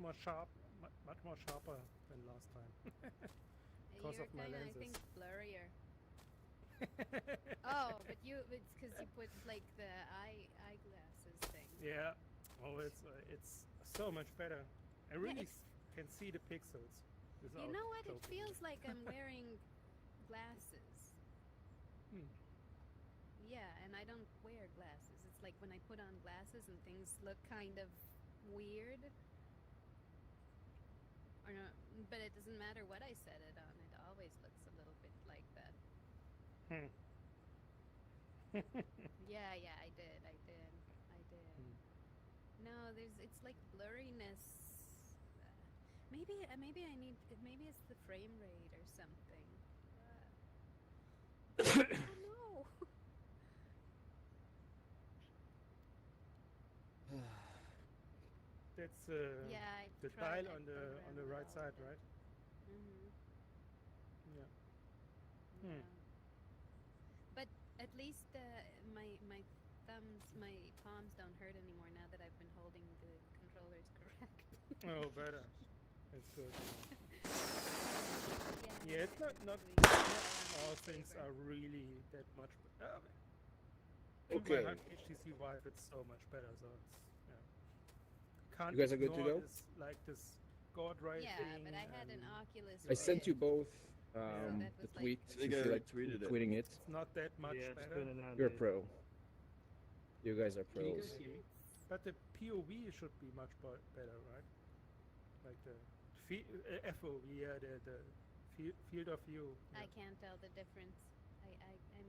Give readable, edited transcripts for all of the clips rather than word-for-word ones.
more much more sharper than last time. Because of my I lenses. think blurrier. Oh, but it's because you put like the eyeglasses thing. Yeah. Oh, it's so much better. I really can see the pixels. You know what? It joking. feels like I'm wearing glasses. Hmm. Yeah, and I don't wear glasses. It's like when I put on glasses and things look kind of weird. Or no, but it doesn't matter what I set it on. It always looks a little bit like that. Hmm. Yeah, I did. No, it's like blurriness. Maybe I need. Maybe it's the frame rate or something. I don't know. That's Yeah, the dial on the right side, right? Mhm. Yeah. Yeah. Hmm. But at least my palms don't hurt anymore now that I've been holding the controllers correct. Oh, better. That's good. Yeah, Yeah, it's not all things saver. are really that much. Okay. My HTC Vive, it's so much better. So it's can't You guys are good to ignore go? this God ray Yeah, thing. but I had an Oculus I sent you Rift, both so that the was like tweet. I think If I you like tweeted it. tweeting it, It's not that much Yeah, just better. putting it out you're a there. pro. You guys are Can you pros. guys hear me? But the POV should be much better, right? Like the FOV, yeah, the field of view. Yeah. I can't tell the difference. I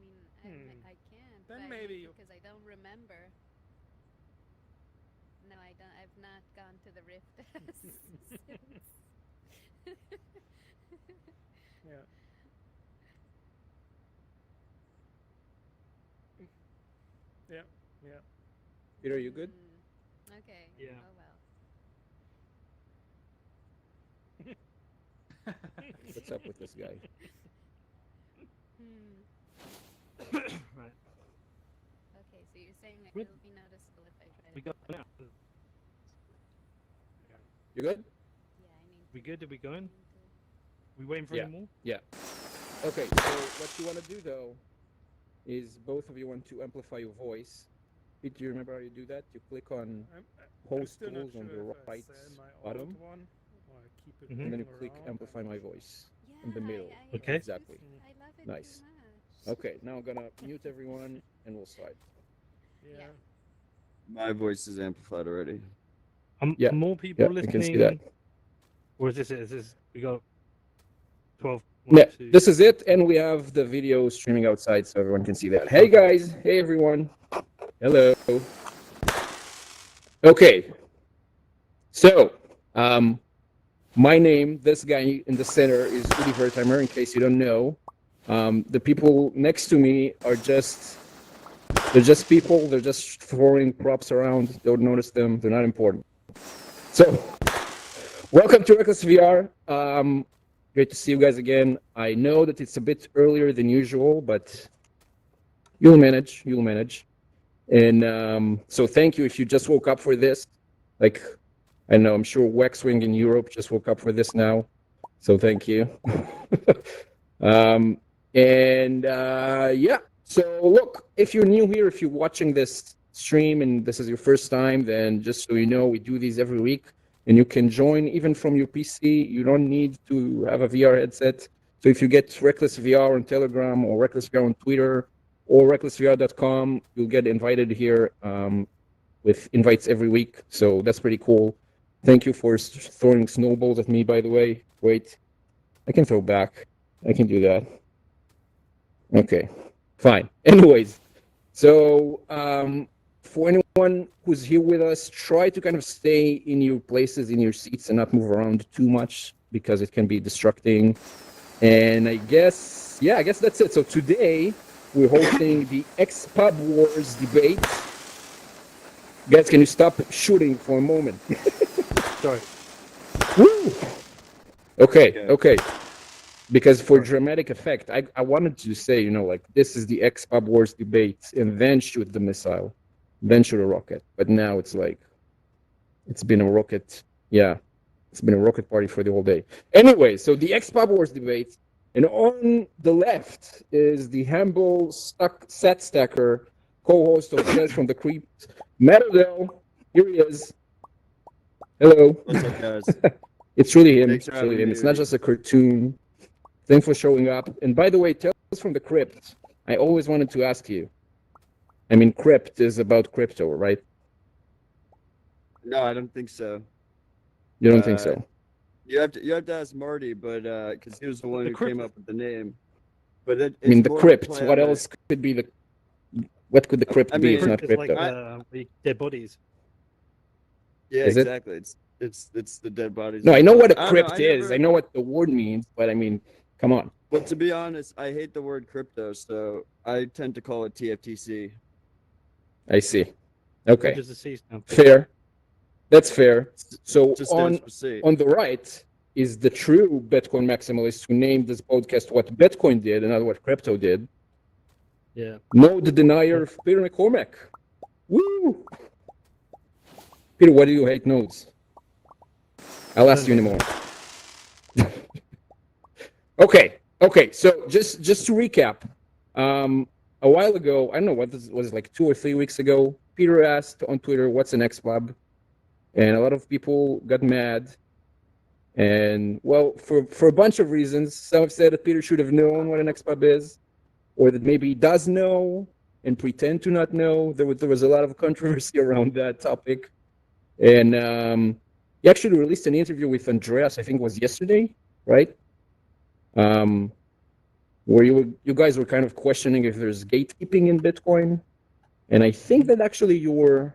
mean I can't. Then maybe because I don't remember. No, I don't. I've not gone to the Rift since. Yeah. Yeah. Yeah. Peter, are you good? Okay. Yeah. Oh well. What's up with this guy? Right. Okay, so you're saying that We- it'll be noticeable if I try to. We got now. You good? Yeah, I need. We good? Are we going? to- We waiting for Yeah. any more? Yeah. Okay, so what you want to do though is both of you want to amplify your voice. Pete, do you remember how you do that? You click on I'm host still not tools on sure the if I right sell my bottom, old one or I keep it Mhm. and then you moving click around. amplify my voice Yeah, in the middle. Okay. Exactly. I love it Nice. too much. Okay, now I'm gonna mute everyone and we'll start. Yeah. Yeah. My voice is amplified already. Yeah. More people Yeah, I listening. can see that. Or is this it? Is this we got 12? Yeah, 1, 2. this is it, and we have the video streaming outside so everyone can see that. Hey guys, hey everyone. Hello. Okay. So, my name, this guy in the center is Udi Wertheimer, in case you don't know. The people next to me are they're just people, they're just throwing props around. Don't notice them, they're not important. So, welcome to Reckless VR. Great to see you guys again. I know that it's a bit earlier than usual, but you'll manage. And so thank you if you just woke up for this. Like, I know, I'm sure Waxwing in Europe just woke up for this now. So thank you. Yeah, so look, if you're new here, if you're watching this stream and this is your first time, then just so you know, we do these every week. And you can join even from your PC. You don't need to have a VR headset. So if you get Reckless VR on Telegram or Reckless VR on Twitter or recklessvr.com, you'll get invited here with invites every week. So that's pretty cool. Thank you for throwing snowballs at me, by the way. Wait, I can throw back. I can do that. Okay, fine. Anyways, so for anyone who's here with us, try to kind of stay in your places, in your seats, and not move around too much because it can be distracting. And I guess that's it. So today we're hosting the XPUB Wars debate. Guys, can you stop shooting for a moment? Sorry. Woo! Okay. Because for dramatic effect, I wanted to say, like this is the XPUB Wars debate, and then shoot the missile, then shoot a rocket. But now it's like, it's been a rocket. Yeah. It's been a rocket party for the whole day. Anyway, so the XPUB Wars debate, and on the left is the humble set stacker, co-host of Tales from the Crypt, Matt Odell. Here he is. Hello. What's up, guys? It's really him. Thanks for It's really having him. me, It's not Rudy. just a cartoon. Thanks for showing up. And by the way, Tales from the Crypt, I always wanted to ask you. I mean, Crypt is about crypto, right? No, I don't think so. You don't think so? You have to ask Marty, but because he was the one The who crypt- came up with the name. But it's I mean, the more of a crypt. play What on else could be the? What could the crypt I be? mean, It's not Crypt is like crypto. the dead bodies. Yeah, Is it? exactly. It's the dead bodies. No, of I the know past. what a I don't know, crypt I is. never- I know what the word means, but I mean, come on. Well, to be honest, I hate the word crypto, so I tend to call it TFTC. I see. What Okay, does the C stand for? fair. That's fair. So Just stands for C. on the right is the true Bitcoin maximalist who named this podcast what Bitcoin did and not what crypto did. Yeah. No, the denier of Peter McCormack. Woo! Peter, why do you hate nodes? I'll ask you in a moment. Okay. So just to recap, a while ago, I don't know what this was, like 2 or 3 weeks ago, Peter asked on Twitter, "What's an XPUB?" And a lot of people got mad. And well, for a bunch of reasons, some have said that Peter should have known what an XPUB is, or that maybe he does know and pretend to not know. There was a lot of controversy around that topic. And he actually released an interview with Andreas, I think it was yesterday, right? Where you guys were kind of questioning if there's gatekeeping in Bitcoin. And I think that actually you were,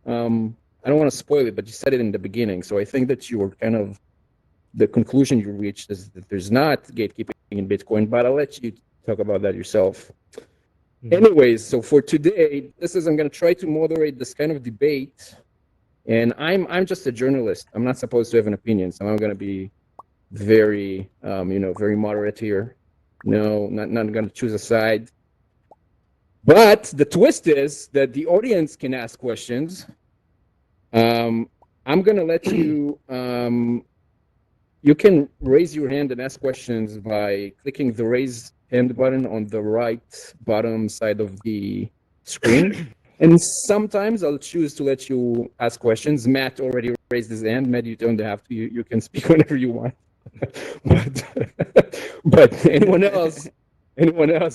I don't want to spoil it, but you said it in the beginning. So I think that you were kind of, the conclusion you reached is that there's not gatekeeping in Bitcoin, but I'll let you talk about that yourself. Anyways, so for today, I'm going to try to moderate this kind of debate. And I'm just a journalist. I'm not supposed to have an opinion, so I'm going to be very, very moderate here. No, not going to choose a side. But the twist is that the audience can ask questions. I'm going to let you. You can raise your hand and ask questions by clicking the raise hand button on the right bottom side of the screen. And sometimes I'll choose to let you ask questions. Matt already raised his hand. Matt, you don't have to. You can speak whenever you want. but anyone else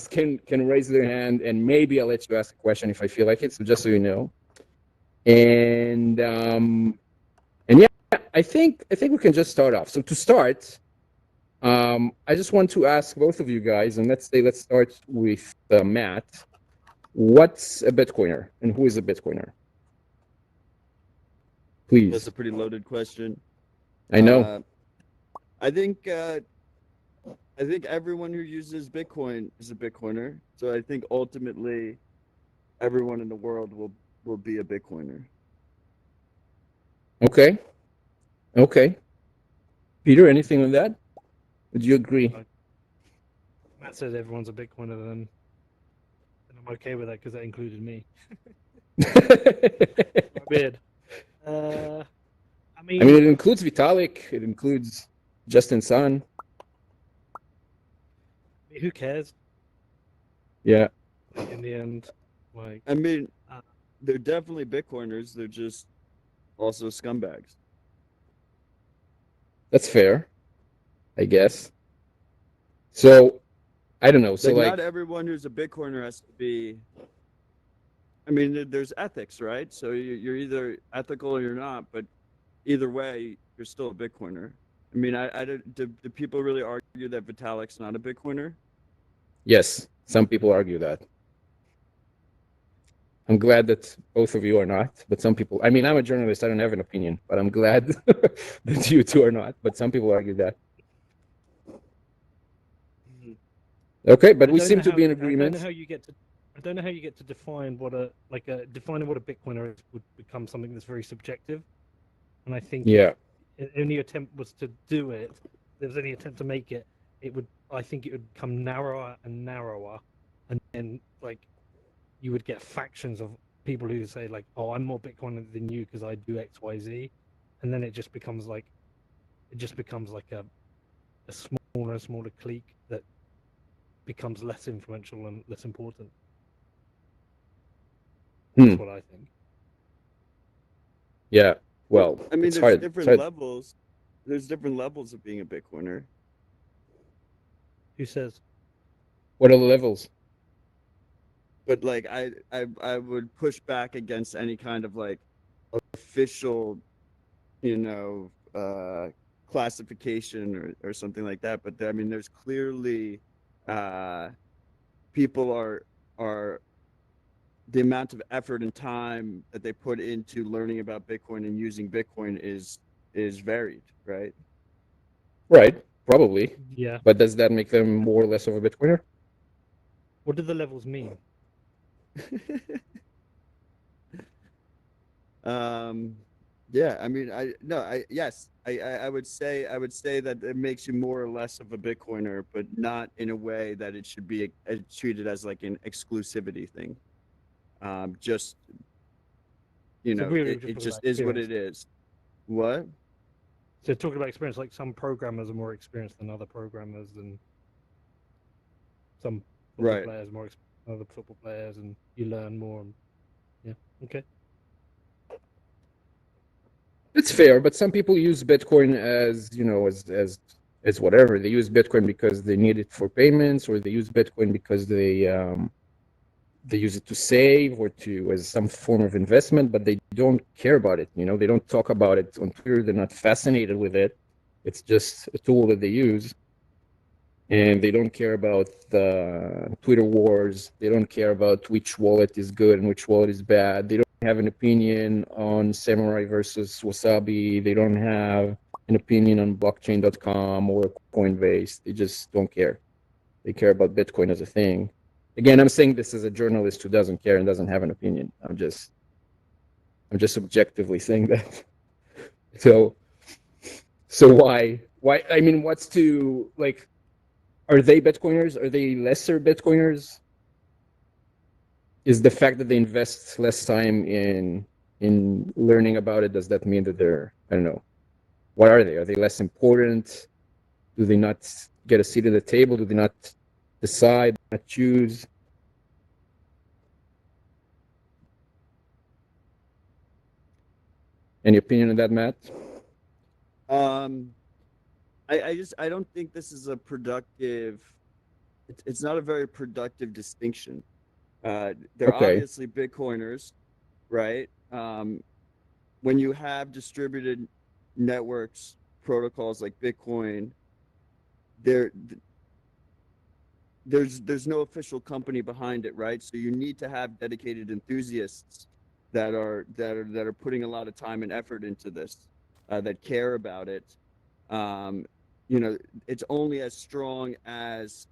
can raise their hand, and maybe I'll let you ask a question if I feel like it. So just so you know. And yeah, I think we can just start off. So to start, I just want to ask both of you guys, and let's start with Matt. What's a Bitcoiner, and who is a Bitcoiner? Please. That's a pretty loaded question. I know. I think everyone who uses Bitcoin is a Bitcoiner. So I think ultimately, everyone in the world will be a Bitcoiner. Okay. Peter, anything on that? Would you agree? Matt says everyone's a Bitcoiner, then I'm okay with that because that included me. Weird. I mean, it includes Vitalik. It includes Justin Sun. Who cares? Yeah. In the end, like. I mean, they're definitely Bitcoiners. They're just also scumbags. That's fair, I guess. So, I don't know. So, not everyone who's a Bitcoiner has to be. I mean, there's ethics, right? So you're either ethical or you're not, but either way, you're still a Bitcoiner. I mean, do people really argue that Vitalik's not a Bitcoiner? Yes, some people argue that. I'm glad that both of you are not, but some people. I mean, I'm a journalist. I don't have an opinion, but I'm glad that you two are not. But some people argue that. Okay, but we seem to be in agreement. I don't know how you get to define defining what a Bitcoiner is would become something that's very subjective. And I think if any attempt was to do it, if there was any attempt to make it, I think it would become narrower and narrower, and then you would get factions of people who say oh, I'm more Bitcoiner than you because I do X, Y, Z, and then it just becomes it just becomes like a smaller and smaller clique that becomes less influential and less important. That's what I think. Yeah. Well, I mean, it's there's hard. different It's hard. levels. There's different levels of being a Bitcoiner. Who says? What are the levels? But like, I would push back against any kind of like official, classification or something like that. But I mean, there's clearly people are the amount of effort and time that they put into learning about Bitcoin and using Bitcoin is varied, right? Right. Probably. Yeah. But does that make them more or less of a Bitcoiner? What do the levels mean? Yeah, I mean, I would say that it makes you more or less of a Bitcoiner, but not in a way that it should be treated as like an exclusivity thing. Just really it just just about is what experience. it is. What? So talking about experience, like some programmers are more experienced than other programmers, and some football Right. players more experienced than other football players, and you learn more. And, yeah. Okay. It's fair, but some people use Bitcoin as, as whatever. They use Bitcoin because they need it for payments, or they use Bitcoin because they use it to save or to as some form of investment, but they don't care about it. They don't talk about it on Twitter. They're not fascinated with it. It's just a tool that they use, and they don't care about the Twitter wars. They don't care about which wallet is good and which wallet is bad. They don't have an opinion on Samurai versus Wasabi. They don't have an opinion on blockchain.com or Coinbase. They just don't care. They care about Bitcoin as a thing. Again, I'm saying this as a journalist who doesn't care and doesn't have an opinion. I'm just subjectively saying that. So why? I mean, what's to like? Are they Bitcoiners? Are they lesser Bitcoiners? Is the fact that they invest less time in learning about it, does that mean that they're, I don't know, what are they? Are they less important? Do they not get a seat at the table? Do they not decide, not choose? Any opinion on that, Matt? I don't think this is a productive. It's not a very productive distinction. They're obviously Bitcoiners, right? When you have distributed networks, protocols like Bitcoin, there's no official company behind it, right? So you need to have dedicated enthusiasts that are putting a lot of time and effort into this, that care about it. It's only as strong as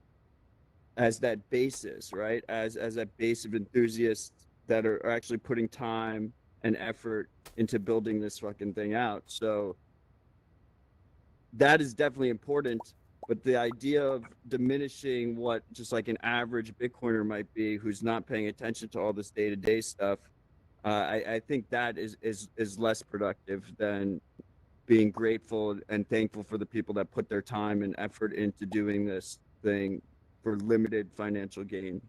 that basis, right? As that base of enthusiasts that are actually putting time and effort into building this fucking thing out. So that is definitely important. But the idea of diminishing what just like an average Bitcoiner might be, who's not paying attention to all this day-to-day stuff, I think that is less productive than being grateful and thankful for the people that put their time and effort into doing this thing for limited financial gain.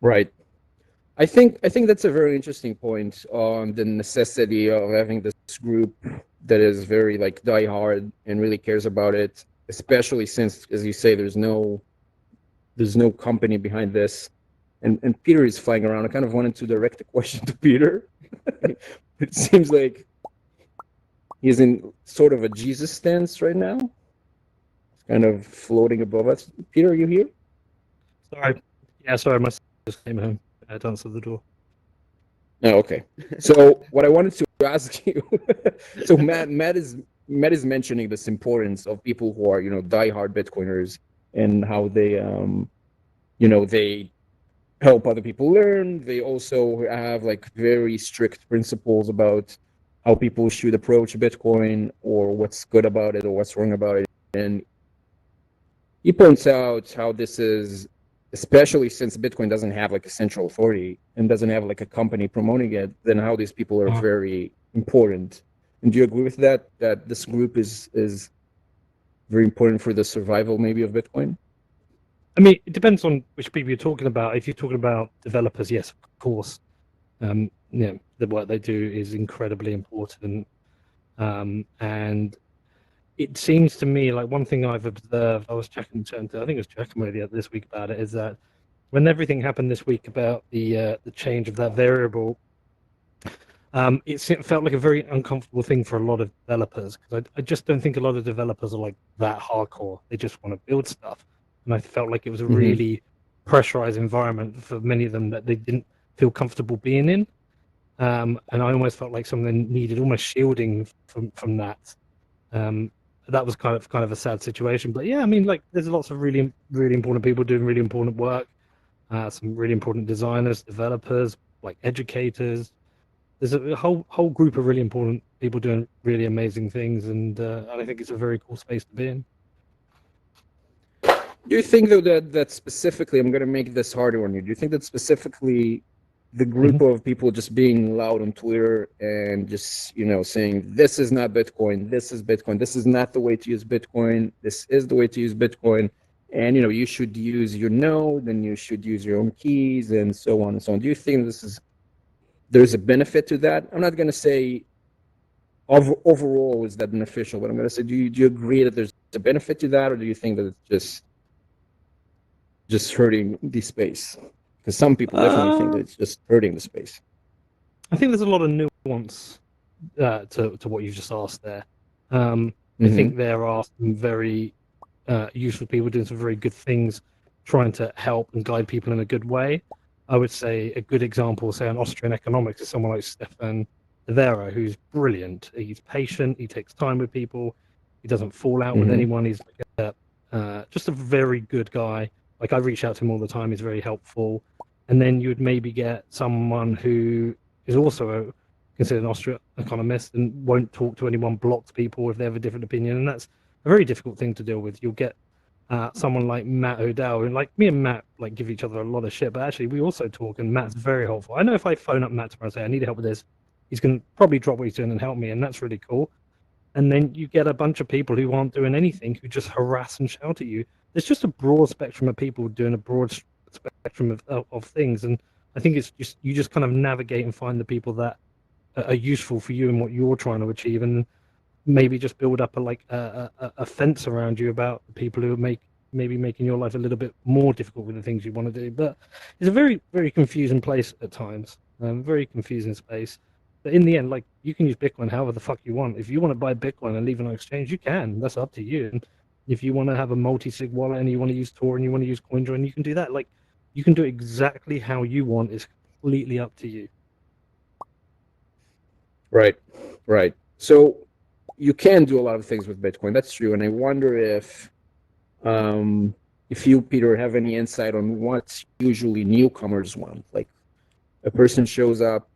Right. I think that's a very interesting point on the necessity of having this group that is very like diehard and really cares about it, especially since, as you say, there's no company behind this. And Peter is flying around. I kind of wanted to direct the question to Peter. It seems like he's in sort of a Jesus stance right now. He's kind of floating above us. Peter, are you here? Sorry. Yeah, sorry. My son just came home. I had to answer the door. Oh, okay. So what I wanted to ask you, so Matt is mentioning this importance of people who are, diehard Bitcoiners and how they, they help other people learn. They also have like very strict principles about how people should approach Bitcoin or what's good about it or what's wrong about it. And he points out how this is, especially since Bitcoin doesn't have like a central authority and doesn't have like a company promoting it, then how these people are very important. And do you agree with that? That this group is very important for the survival, maybe, of Bitcoin? I mean, it depends on which people you're talking about. If you're talking about developers, yes, of course. The work they do is incredibly important. And it seems to me like one thing I've observed, I was checking, I think it was checking with you this week about it, is that when everything happened this week about the change of that variable, it felt like a very uncomfortable thing for a lot of developers, because I just don't think a lot of developers are like that hardcore. They just want to build stuff. And I felt like it was a really pressurized environment for many of them that they didn't feel comfortable being in. And I almost felt like some of them needed almost shielding from that. That was kind of a sad situation. But yeah, I mean, like there's lots of really, really important people doing really important work. Some really important designers, developers, like educators. There's a whole group of really important people doing really amazing things, and I think it's a very cool space to be in. Do you think, though, that specifically, I'm going to make this harder on you, do you think that specifically the group of people just being loud on Twitter and just, saying, this is not Bitcoin, this is Bitcoin, this is not the way to use Bitcoin, this is the way to use Bitcoin, and, you should use your node, and you should use your own keys, and so on and so on. Do you think there's a benefit to that? I'm not going to say overall is that beneficial, but I'm going to say, do you agree that there's a benefit to that, or do you think that it's just hurting the space? Because some people definitely think that it's just hurting the space. I think there's a lot of nuance to what you just asked there. I think there are some very useful people doing some very good things, trying to help and guide people in a good way. I would say a good example, say, on Austrian economics, is someone like Stefan De Vera, who's brilliant. He's patient. He takes time with people. He doesn't fall out with anyone. He's just a very good guy. Like I reach out to him all the time. He's very helpful. And then you would maybe get someone who is also considered an Austrian economist and won't talk to anyone, blocks people if they have a different opinion. And that's a very difficult thing to deal with. You'll get someone like Matt Odell, and like me and Matt like give each other a lot of shit, but actually we also talk, and Matt's very helpful. I know if I phone up Matt tomorrow and say I need help with this, he's going to probably drop what he's doing and help me, and that's really cool. And then you get a bunch of people who aren't doing anything, who just harass and shout at you. There's just a broad spectrum of people doing a broad spectrum of things, and I think it's just you just kind of navigate and find the people that are useful for you and what you're trying to achieve, and maybe just build up a fence around you about the people who maybe making your life a little bit more difficult with the things you want to do. But it's a very, very confusing place at times, very confusing space. But in the end, like, you can use Bitcoin however the fuck you want. If you want to buy Bitcoin and leave it on exchange, you can. That's up to you. And if you want to have a multi-sig wallet and you want to use Tor and you want to use CoinJoin, you can do that. Like, you can do it exactly how you want. It's completely up to you. Right. So you can do a lot of things with Bitcoin. That's true. And I wonder if you, Peter, have any insight on what usually newcomers want. Like, a person shows up,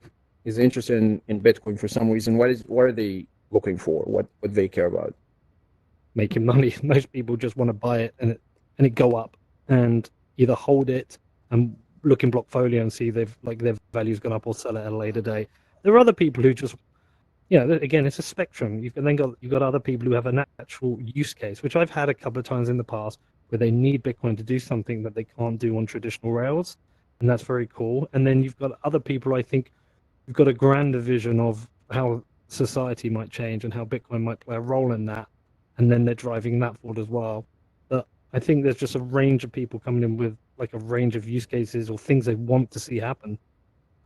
is interested in Bitcoin for some reason. What are they looking for? What they care about? Making money. Most people just want to buy it and it go up, and either hold it and look in Blockfolio and see their value's gone up, or sell it at a later date. There are other people who just, again, it's a spectrum. You've got other people who have a natural use case, which I've had a couple of times in the past, where they need Bitcoin to do something that they can't do on traditional rails, and that's very cool. And then you've got other people, I think, who've got a grander vision of how society might change and how Bitcoin might play a role in that, and then they're driving that forward as well. But I think there's just a range of people coming in with like a range of use cases or things they want to see happen.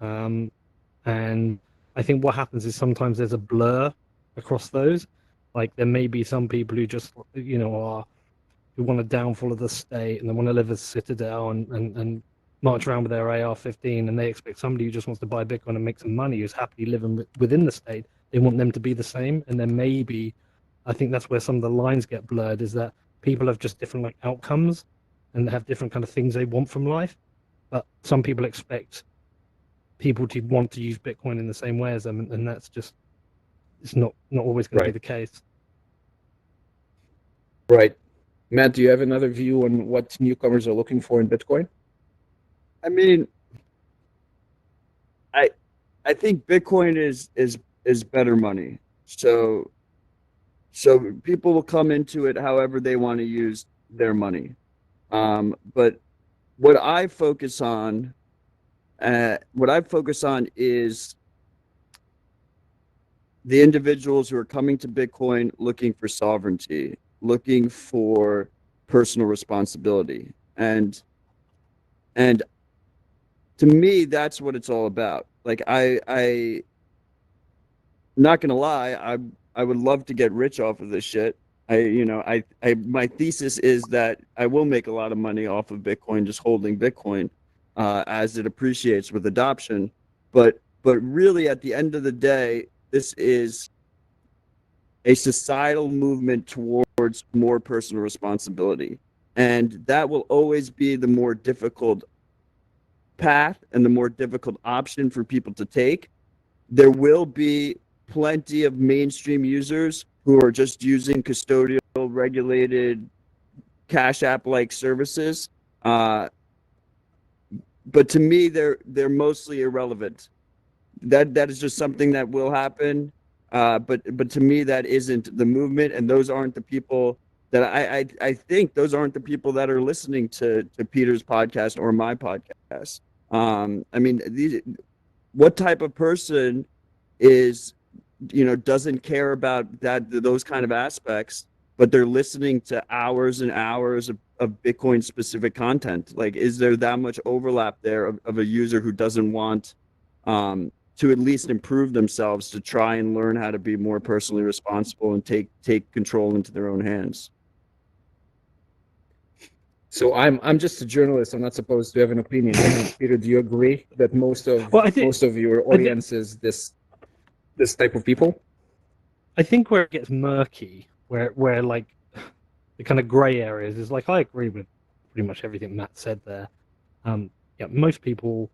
And I think what happens is sometimes there's a blur across those. Like, there may be some people who just, who want a downfall of the state and they want to live as Citadel and march around with their AR-15, and they expect somebody who just wants to buy Bitcoin and make some money, who's happily living within the state, they want them to be the same. And then maybe, I think that's where some of the lines get blurred, is that people have just different outcomes and they have different kind of things they want from life. But some people expect people to want to use Bitcoin in the same way as them, and that's just, it's not always going to be the case. Right. Matt, do you have another view on what newcomers are looking for in Bitcoin? I mean, I think Bitcoin is better money. So people will come into it however they want to use their money. But what I focus on is the individuals who are coming to Bitcoin looking for sovereignty, looking for personal responsibility. And to me, that's what it's all about. Like I not gonna lie, I would love to get rich off of this shit. My thesis is that I will make a lot of money off of Bitcoin, just holding Bitcoin as it appreciates with adoption. But really, at the end of the day, this is a societal movement towards more personal responsibility, and that will always be the more difficult path and the more difficult option for people to take. There will be plenty of mainstream users who are just using custodial, regulated, Cash App like services. But to me, they're mostly irrelevant. That is just something that will happen. But to me, that isn't the movement, and those aren't the people that I think those aren't the people that are listening to Peter's podcast or my podcast. I mean, what type of person is, doesn't care about those kind of aspects, but they're listening to hours and hours of Bitcoin specific content? Like, is there that much overlap there of a user who doesn't want to at least improve themselves, to try and learn how to be more personally responsible and take control into their own hands? So I'm just a journalist. I'm not supposed to have an opinion. Peter, do you agree that most of your audience is this type of people? I think where it gets murky, where like the kind of gray areas is like, I agree with pretty much everything Matt said there. Yeah, a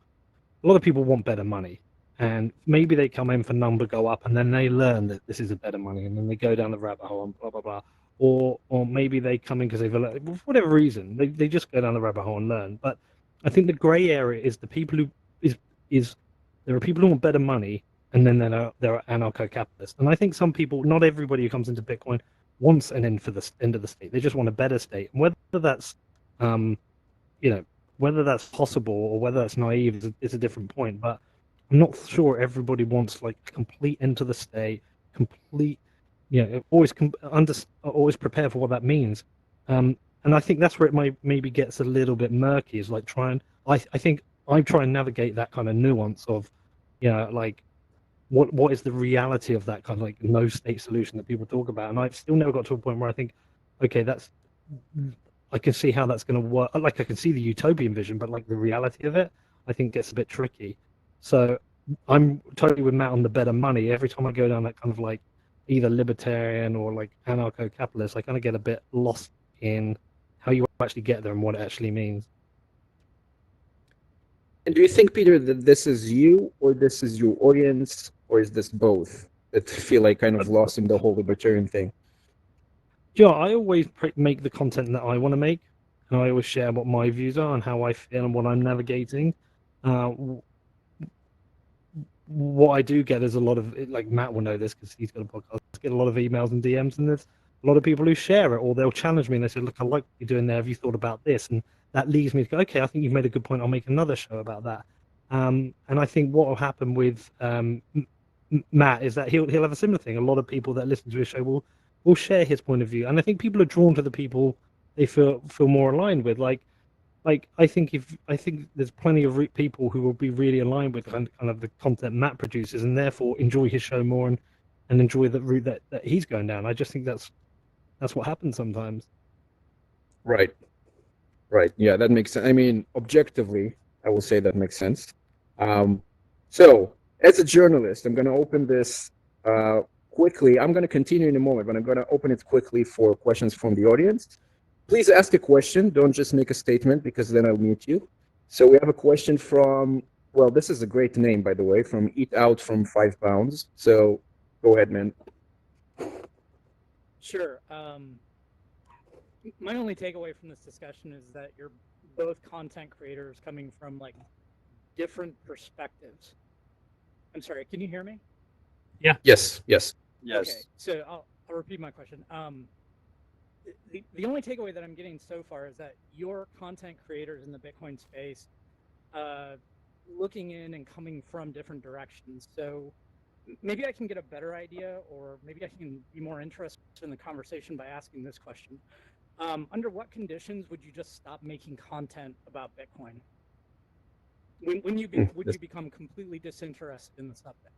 lot of people want better money, and maybe they come in for number go up, and then they learn that this is a better money, and then they go down the rabbit hole and blah blah blah. Or maybe they come in because they've for whatever reason they just go down the rabbit hole and learn. But I think the gray area is the people who is there are people who want better money, and then there are anarcho-capitalists. And I think some people, not everybody who comes into Bitcoin wants an end for the end of the state. They just want a better state. And whether that's whether that's possible or whether that's naive is a different point. But I'm not sure everybody wants like complete end to the state, complete. Always prepare for what that means. And I think that's where it maybe gets a little bit murky. Is like I think I try and navigate that kind of nuance of, like what is the reality of that kind of like no state solution that people talk about. And I've still never got to a point where I think, okay, I can see how that's going to work. Like I can see the utopian vision, but like the reality of it, I think gets a bit tricky. So I'm totally with Matt on the better money. Every time I go down that kind of like either libertarian or like anarcho-capitalist, I kind of get a bit lost in how you actually get there and what it actually means. And do you think, Peter, that this is you, or this is your audience, or is this both that feel like kind of lost in the whole libertarian thing? Yeah, I always make the content that I want to make, and I always share what my views are and how I feel and what I'm navigating. What I do get is a lot of, like Matt will know this because he's got a podcast, I get a lot of emails and DMs, and there's a lot of people who share it, or they'll challenge me and they say, look, I like what you're doing there, have you thought about this? And that leads me to go, okay, I think you've made a good point, I'll make another show about that. And I think what will happen with Matt is that he'll have a similar thing. A lot of people that listen to his show will share his point of view, and I think people are drawn to the people they feel more aligned with. Like I think there's plenty of people who will be really aligned with kind of the content Matt produces, and therefore enjoy his show more and enjoy the route that he's going down. I just think that's what happens sometimes. Right. Yeah, that makes sense. I mean, objectively, I will say that makes sense. So, as a journalist, I'm going to open this quickly. I'm going to continue in a moment, but I'm going to open it quickly for questions from the audience. Please ask a question. Don't just make a statement, because then I'll mute you. So we have a question from, well, this is a great name, by the way, from Eat Out from 5 Pounds. So go ahead, man. Sure. My only takeaway from this discussion is that you're both content creators coming from like different perspectives. I'm sorry, can you hear me? Yeah. Yes. Yes. Okay, so I'll repeat my question. The only takeaway that I'm getting so far is that your content creators in the Bitcoin space, looking in and coming from different directions. So maybe I can get a better idea, or maybe I can be more interested in the conversation by asking this question. Under what conditions would you just stop making content about Bitcoin? When you would you become completely disinterested in the subject?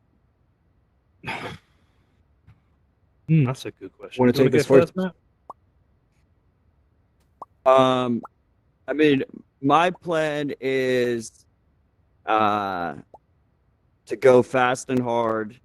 That's a good question. Want Do to you take wanna this go first? Matt? I mean, my plan is to go fast and hard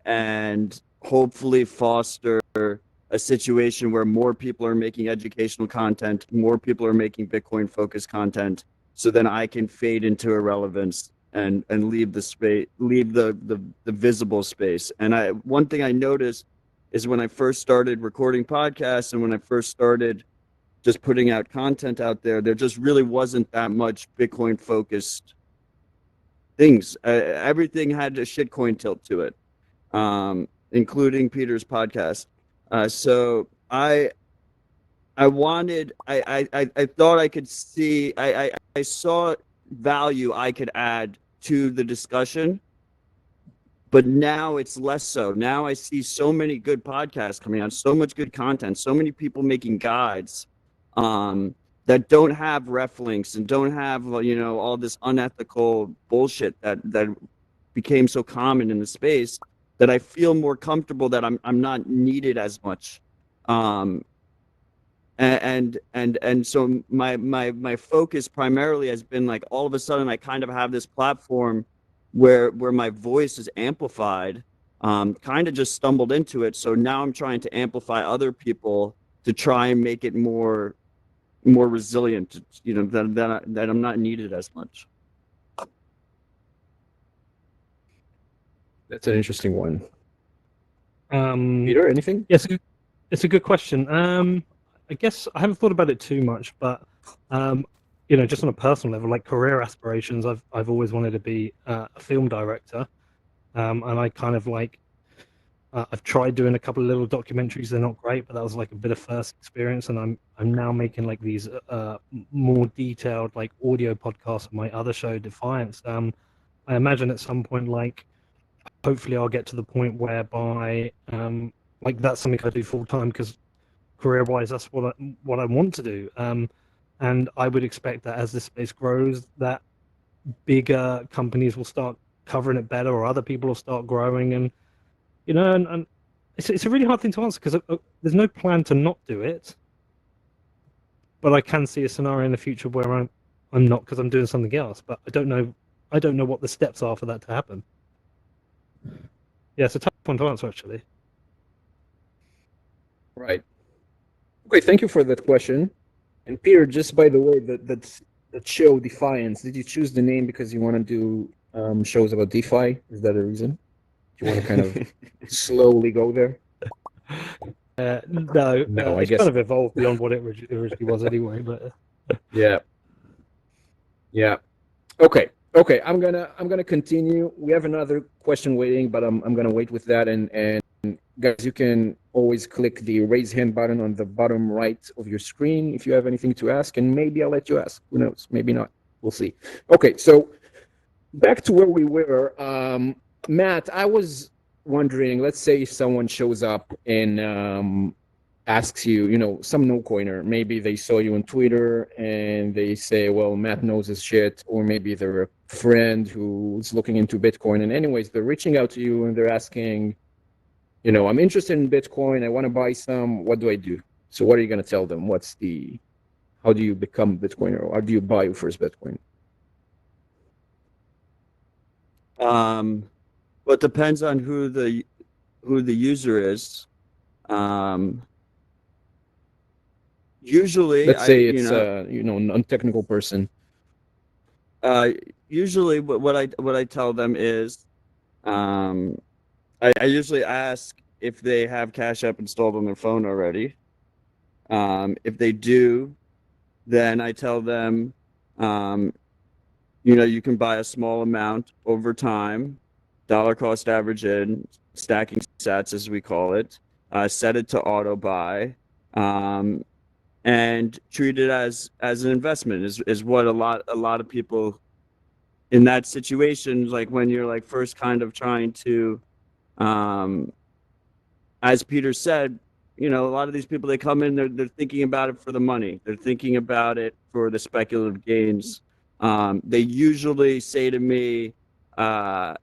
and hopefully foster a situation where more people are making educational content, more people are making Bitcoin focused content, so then I can fade into irrelevance and leave the space, leave the visible space. And one thing I noticed is when I first started recording podcasts and when I first started just putting out content out there, there just really wasn't that much Bitcoin focused things. Everything had a shitcoin tilt to it, including Peter's podcast. So I wanted, I thought I could see, I saw value I could add to the discussion, but now it's less so. Now I see so many good podcasts coming out, so much good content, so many people making guides that don't have ref links and don't have, all this unethical bullshit that became so common in the space, that I feel more comfortable that I'm not needed as much. And so my focus primarily has been like, all of a sudden I kind of have this platform where my voice is amplified, kind of just stumbled into it. So now I'm trying to amplify other people to try and make it more resilient, that I'm not needed as much. That's an interesting one. Peter, Peter, anything? Yes, it's a good question. I guess I haven't thought about it too much, but just on a personal level, like career aspirations, I've always wanted to be a film director, and I kind of like I've tried doing a couple of little documentaries. They're not great, but that was like a bit of first experience, and I'm now making like these more detailed like audio podcasts on my other show, Defiance. I imagine at some point, like hopefully I'll get to the point whereby like that's something I do full time, because career-wise, that's what I want to do. And I would expect that as this space grows, that bigger companies will start covering it better, or other people will start growing. And and it's a really hard thing to answer, because there's no plan to not do it. But I can see a scenario in the future where I'm not, because I'm doing something else. But I don't know what the steps are for that to happen. Yeah, it's a tough one to answer, actually. Right. Okay, thank you for that question. And Peter, just by the way, that show Defiance, did you choose the name because you want to do shows about DeFi? Is that a reason? Do you want to kind of slowly go there? No, I it's guess kind of evolved beyond what it originally was anyway. But yeah. Okay. I'm gonna continue. We have another question waiting, but I'm gonna wait with that. And guys, you can always click the raise hand button on the bottom right of your screen if you have anything to ask, and maybe I'll let you ask. Who knows? Maybe not. We'll see. Okay, so back to where we were. Matt, I was wondering, let's say someone shows up and asks you, some no coiner, maybe they saw you on Twitter and they say, well, Matt knows his shit, or maybe they're a friend who's looking into Bitcoin. And anyways, they're reaching out to you and they're asking, I'm interested in Bitcoin. I want to buy some. What do I do? So what are you going to tell them? How do you become a Bitcoiner? Or how do you buy your first Bitcoin? Well, it depends on who the user is. Usually, let's say it's a non-technical person. Usually, what I tell them is, I usually ask if they have Cash App installed on their phone already. If they do, then I tell them, you can buy a small amount over time, dollar cost average in, stacking sats, as we call it, set it to auto buy, and treat it as an investment is what a lot of people in that situation, like when you're like first kind of trying to, as Peter said, a lot of these people, they come in, they're thinking about it for the money. They're thinking about it for the speculative gains. They usually say to me, I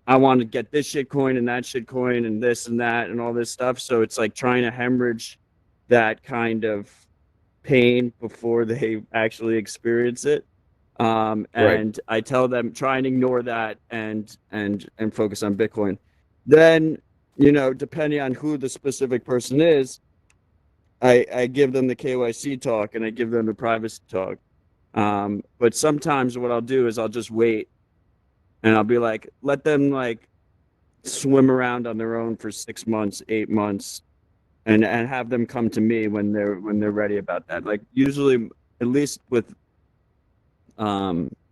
want to get this shit coin and that shit coin and this and that and all this stuff. So it's like trying to hemorrhage that kind of pain before they actually experience it. And I tell them, try and ignore that and focus on Bitcoin. Then, depending on who the specific person is, I give them the KYC talk and I give them the privacy talk. But sometimes what I'll do is I'll just wait and I'll be like, let them like swim around on their own for 6 months, 8 months, and have them come to me when they're ready about that. Like usually, at least with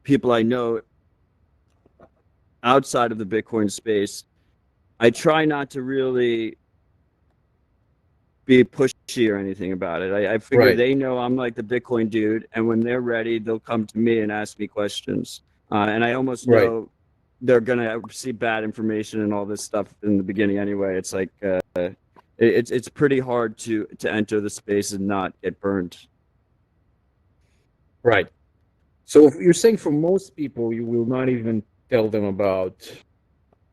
people I know outside of the Bitcoin space, I try not to really be pushy or anything about it. I figure they know I'm like the Bitcoin dude, and when they're ready, they'll come to me and ask me questions. And I almost know they're gonna receive bad information and all this stuff in the beginning anyway. It's like it's pretty hard to enter the space and not get burned. Right. So if you're saying for most people, you will not even tell them about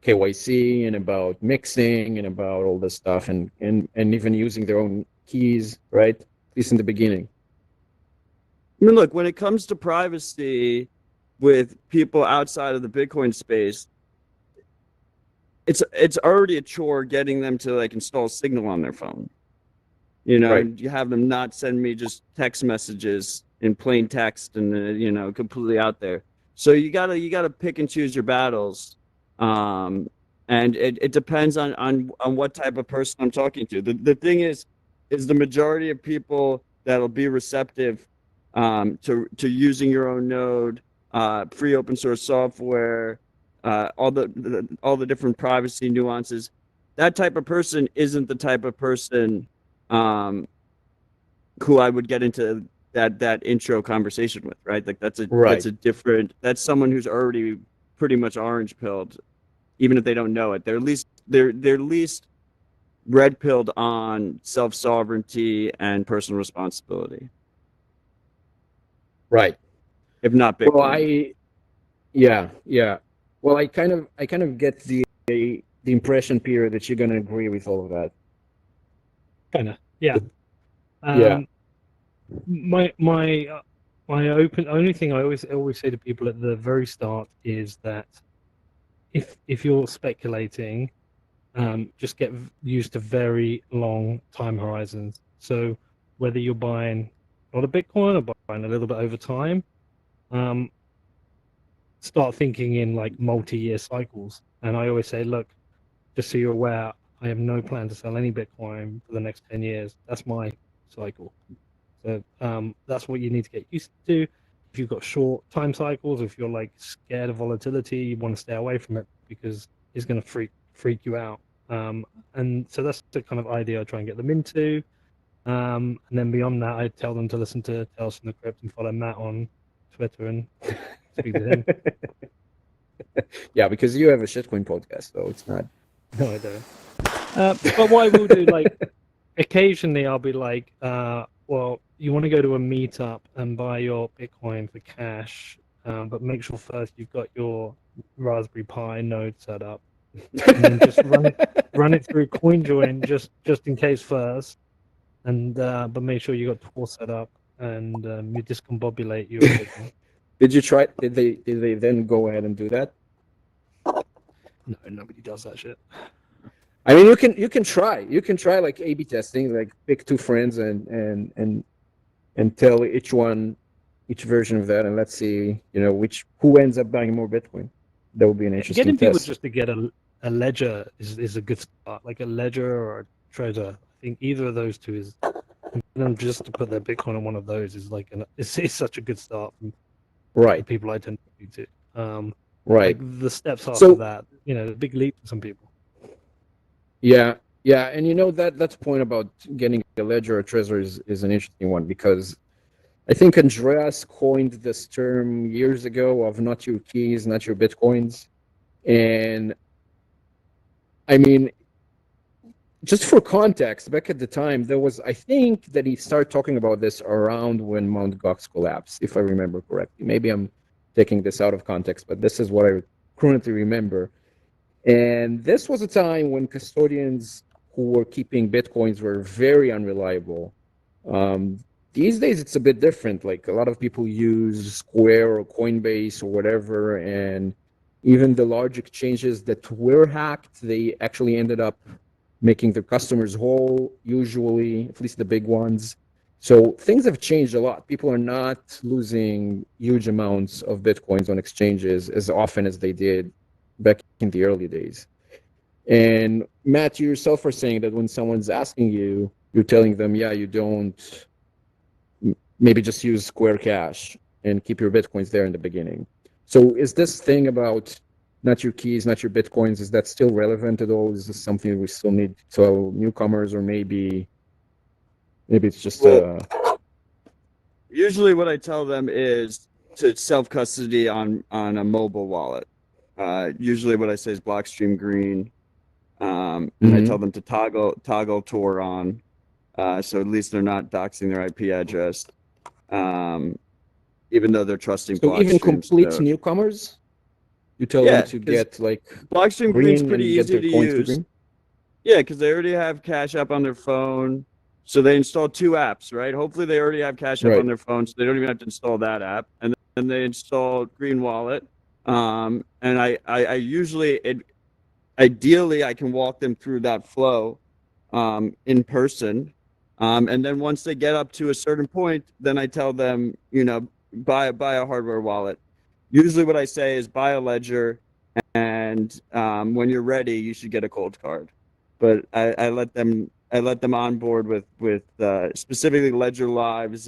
KYC and about mixing and about all this stuff and even using their own keys, right? At least in the beginning. I mean, look, when it comes to privacy with people outside of the Bitcoin space, it's already a chore getting them to like install Signal on their phone. You have them not send me just text messages in plain text and completely out there. So you gotta pick and choose your battles. And it depends on what type of person I'm talking to. The thing is the majority of people that'll be receptive to using your own node, free open source software, all the different privacy nuances. That type of person isn't the type of person who I would get into that intro conversation with, right? Like that's that's someone who's already pretty much orange pilled, even if they don't know it. They're at least red pilled on self-sovereignty and personal responsibility. Right. If not Bitcoin. Well, Well, I kind of get the impression, Peter, that you're gonna agree with all of that. Kinda, yeah. Yeah. My only thing I always say to people at the very start is that if you're speculating, just get used to very long time horizons. So whether you're buying a lot of Bitcoin or buying a little bit over time, start thinking in like multi-year cycles. And I always say, look, just so you're aware, I have no plan to sell any Bitcoin for the next 10 years. That's my cycle. So that's what you need to get used to. If you've got short time cycles, if you're like scared of volatility, you want to stay away from it because it's going to freak you out. And so that's the kind of idea I try and get them into. And then beyond that, I tell them to listen to Tales from the Crypt and follow Matt on Twitter and speak to him. Yeah, because you have a shitcoin podcast, so it's not. No, I don't. But what I will do, like, occasionally I'll be like, well, you want to go to a meetup and buy your Bitcoin for cash, but make sure first you've got your Raspberry Pi node set up. And then just run it through CoinJoin just in case first, and but make sure you got Tor set up and you discombobulate your Bitcoin. Did you try? Did they then go ahead and do that? No, nobody does that shit. I mean, you can try like A/B testing, like pick two friends and tell each version of that, and let's see, who ends up buying more Bitcoin. That would be an interesting Getting test. people just to get a ledger is a good start, like a ledger or a Trezor. I think either of those two is, them just to put their Bitcoin on one of those is like it's such a good start from right the people I tend to speak to. Right. Like the steps after that, the big leap for some people. Yeah, yeah, and that point about getting a ledger or treasury is an interesting one because I think Andreas coined this term years ago of not your keys, not your bitcoins, and I mean, just for context, back at the time, I think that he started talking about this around when Mt. Gox collapsed, if I remember correctly. Maybe I'm taking this out of context, but this is what I currently remember. And this was a time when custodians who were keeping bitcoins were very unreliable. Um, these days, it's a bit different. Like a lot of people use Square or Coinbase or whatever, and even the large exchanges that were hacked, they actually ended up making their customers whole, usually, at least the big ones. So things have changed a lot. People are not losing huge amounts of bitcoins on exchanges as often as they did back in the early days. And Matt, you yourself are saying that when someone's asking you, you're telling them, yeah, you don't, maybe just use Square Cash and keep your bitcoins there in the beginning. So is this thing about not your keys, not your bitcoins, is that still relevant at all? Is this something we still need to tell newcomers, or maybe it's just Usually what I tell them is to self-custody on a mobile wallet. Usually what I say is Blockstream Green. And I tell them to toggle Tor on, so at least they're not doxing their IP address, even though they're trusting so Blockstream. even complete newcomers, you tell them to get like Blockstream Green's pretty easy to use. Yeah, because they already have Cash App on their phone. So they install 2 apps, right? Hopefully they already have Cash App on their phone, so they don't even have to install that app. And then they install Green Wallet. And I usually, ideally, I can walk them through that flow in person. And then once they get up to a certain point, then I tell them, buy a hardware wallet. Usually what I say is buy a ledger, and when you're ready, you should get a cold card. But I let them on board with specifically Ledger Live's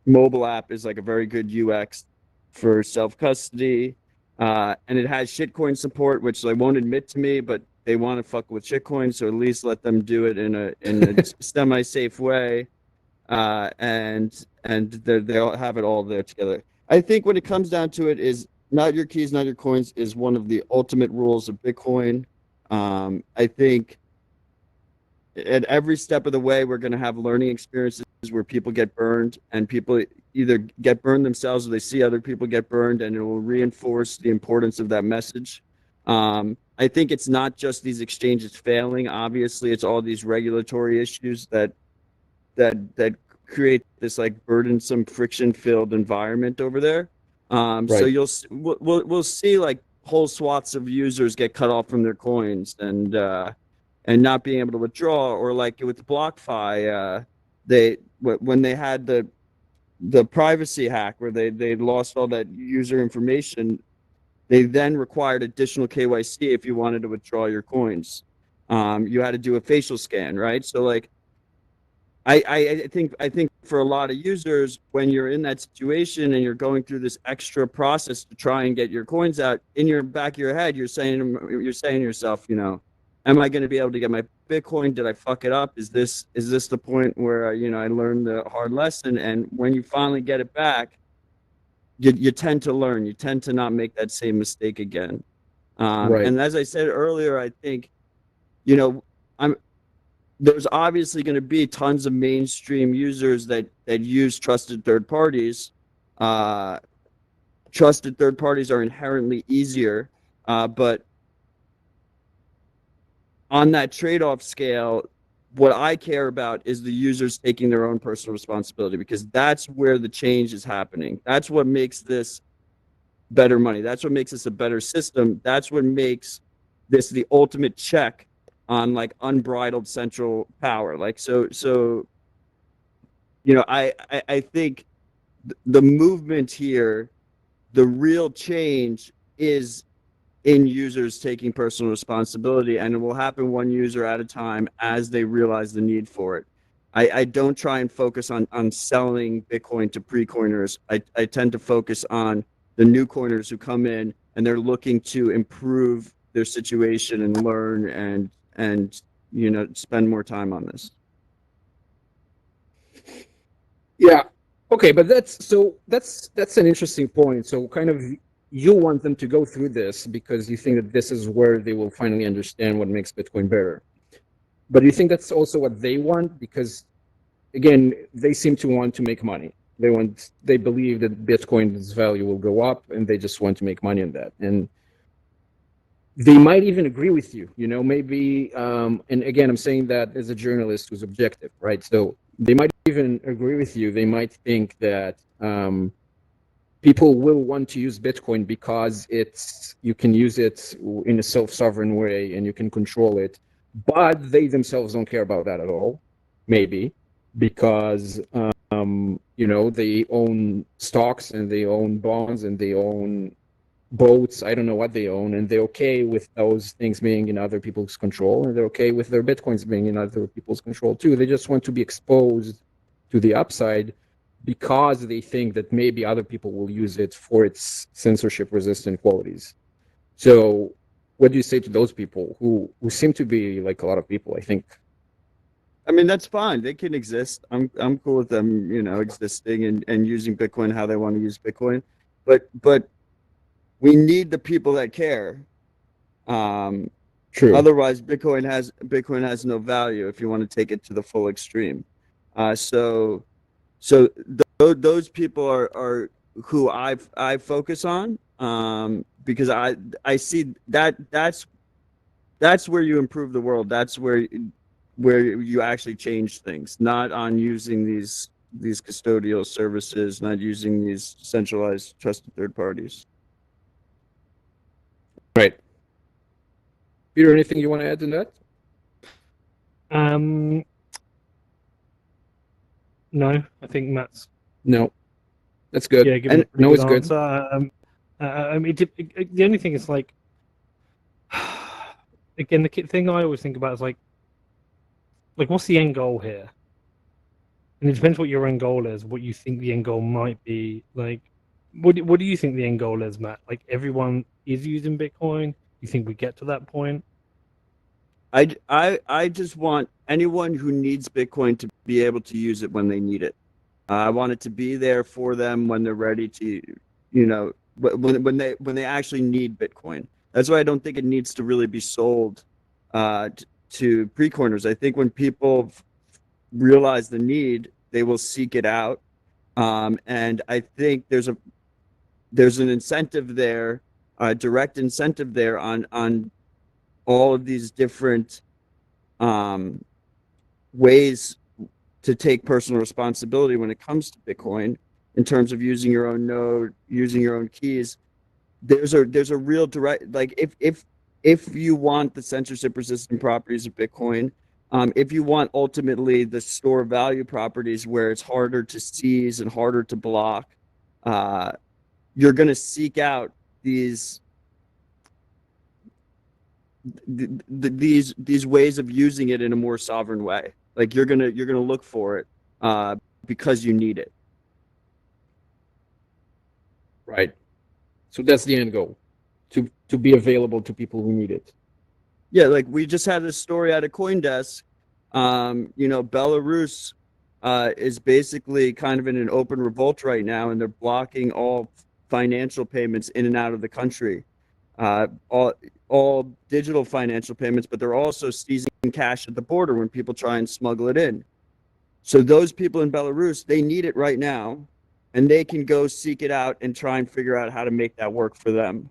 mobile app is like a very good UX for self-custody, and it has shitcoin support, which they won't admit to me, but they want to fuck with shitcoin, so at least let them do it in a semi-safe way, and they'll have it all there together. I think when it comes down to it, is not your keys, not your coins is one of the ultimate rules of Bitcoin. I think at every step of the way, we're going to have learning experiences where people get burned, and people either get burned themselves or they see other people get burned, and it will reinforce the importance of that message. I think it's not just these exchanges failing. Obviously, it's all these regulatory issues that create this like burdensome, friction-filled environment over there. So we'll see like whole swaths of users get cut off from their coins and not being able to withdraw, or like with BlockFi, when they had the privacy hack where they lost all that user information, they then required additional KYC if you wanted to withdraw your coins. You had to do a facial scan, right? So like, I think for a lot of users, when you're in that situation and you're going through this extra process to try and get your coins out, in your back of your head, you're saying to yourself, am I going to be able to get my Bitcoin? Did I fuck it up? Is this the point where I learned the hard lesson? And when you finally get it back, you tend to learn. You tend to not make that same mistake again. And as I said earlier, I think, there's obviously going to be tons of mainstream users that use trusted third parties. Trusted third parties are inherently easier, but on that trade-off scale, what I care about is the users taking their own personal responsibility, because that's where the change is happening. That's what makes this better money. That's what makes this a better system. That's what makes this the ultimate check on like unbridled central power. Like, so I think the movement here, the real change is in users taking personal responsibility, and it will happen one user at a time as they realize the need for it. I don't try and focus on selling Bitcoin to pre-coiners. I tend to focus on the new coiners who come in and they're looking to improve their situation and learn and spend more time on this. Yeah. Okay, but that's an interesting point. So kind of you want them to go through this because you think that this is where they will finally understand what makes Bitcoin better. But do you think that's also what they want? Because again, they seem to want to make money. They believe that Bitcoin's value will go up, and they just want to make money on that. And they might even agree with you, maybe. And again, I'm saying that as a journalist who's objective, right? So they might even agree with you. They might think that people will want to use Bitcoin because you can use it in a self-sovereign way and you can control it. But they themselves don't care about that at all, maybe, because they own stocks and they own bonds and they own boats. I don't know what they own, and they're okay with those things being in other people's control, and they're okay with their Bitcoins being in other people's control too. They just want to be exposed to the upside because they think that maybe other people will use it for its censorship-resistant qualities. So what do you say to those people who seem to be like a lot of people, I think? I mean, that's fine. They can exist. I'm cool with them, existing and using Bitcoin how they want to use Bitcoin. But we need the people that care. True. Otherwise, Bitcoin has no value if you want to take it to the full extreme. So those people are who I focus on, because I see that's where you improve the world. That's where you actually change things, not on using these custodial services, not using these centralized trusted third parties. Right. Peter, anything you want to add to that? No, I think Matt's. No, that's good. Yeah, given a pretty no, good it's good. answer. I mean, the only thing is like, again, the thing I always think about is like what's the end goal here? And it depends what your end goal is, what you think the end goal might be. Like, what do you think the end goal is, Matt? Like, everyone is using Bitcoin. You think we get to that point? I just want anyone who needs Bitcoin to be able to use it when they need it. I want it to be there for them when they're ready to, when they actually need Bitcoin. That's why I don't think it needs to really be sold to pre-coiners. I think when people realize the need, they will seek it out. And I think there's an incentive there, a direct incentive there on all of these different ways to take personal responsibility when it comes to Bitcoin, in terms of using your own node, using your own keys. There's a real direct, like, if you want the censorship resistant properties of Bitcoin, if you want ultimately the store value properties where it's harder to seize and harder to block, you're going to seek out these ways of using it in a more sovereign way. Like, you're gonna look for it because you need it. Right. So that's the end goal, to be available to people who need it. Yeah, like we just had this story out of CoinDesk. Belarus is basically kind of in an open revolt right now, and they're blocking all financial payments in and out of the country. All digital financial payments, but they're also seizing cash at the border when people try and smuggle it in. So those people in Belarus, they need it right now, and they can go seek it out and try and figure out how to make that work for them.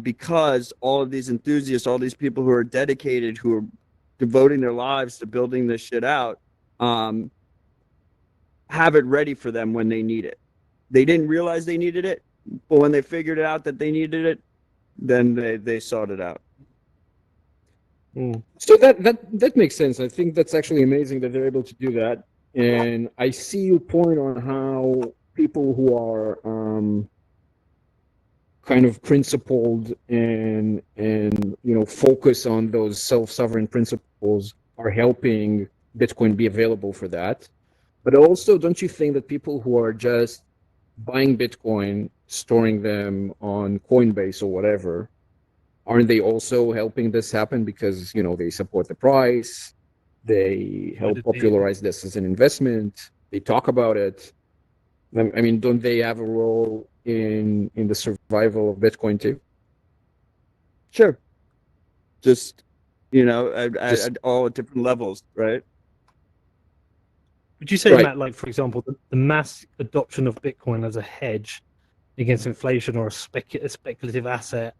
Because all of these enthusiasts, all these people who are dedicated, who are devoting their lives to building this shit out, have it ready for them when they need it. They didn't realize they needed it, but when they figured out that they needed it, then they sought it out. So that makes sense. I think that's actually amazing that they're able to do that. And I see your point on how people who are kind of principled and focus on those self-sovereign principles are helping Bitcoin be available for that. But also, don't you think that people who are just buying Bitcoin, storing them on Coinbase or whatever, aren't they also helping this happen because they support the price, they help popularize this as an investment, they talk about it? I mean, don't they have a role in the survival of Bitcoin too? Sure. Just at all different levels, right? Would you say, Right. Matt, like for example, the mass adoption of Bitcoin as a hedge against inflation or a speculative asset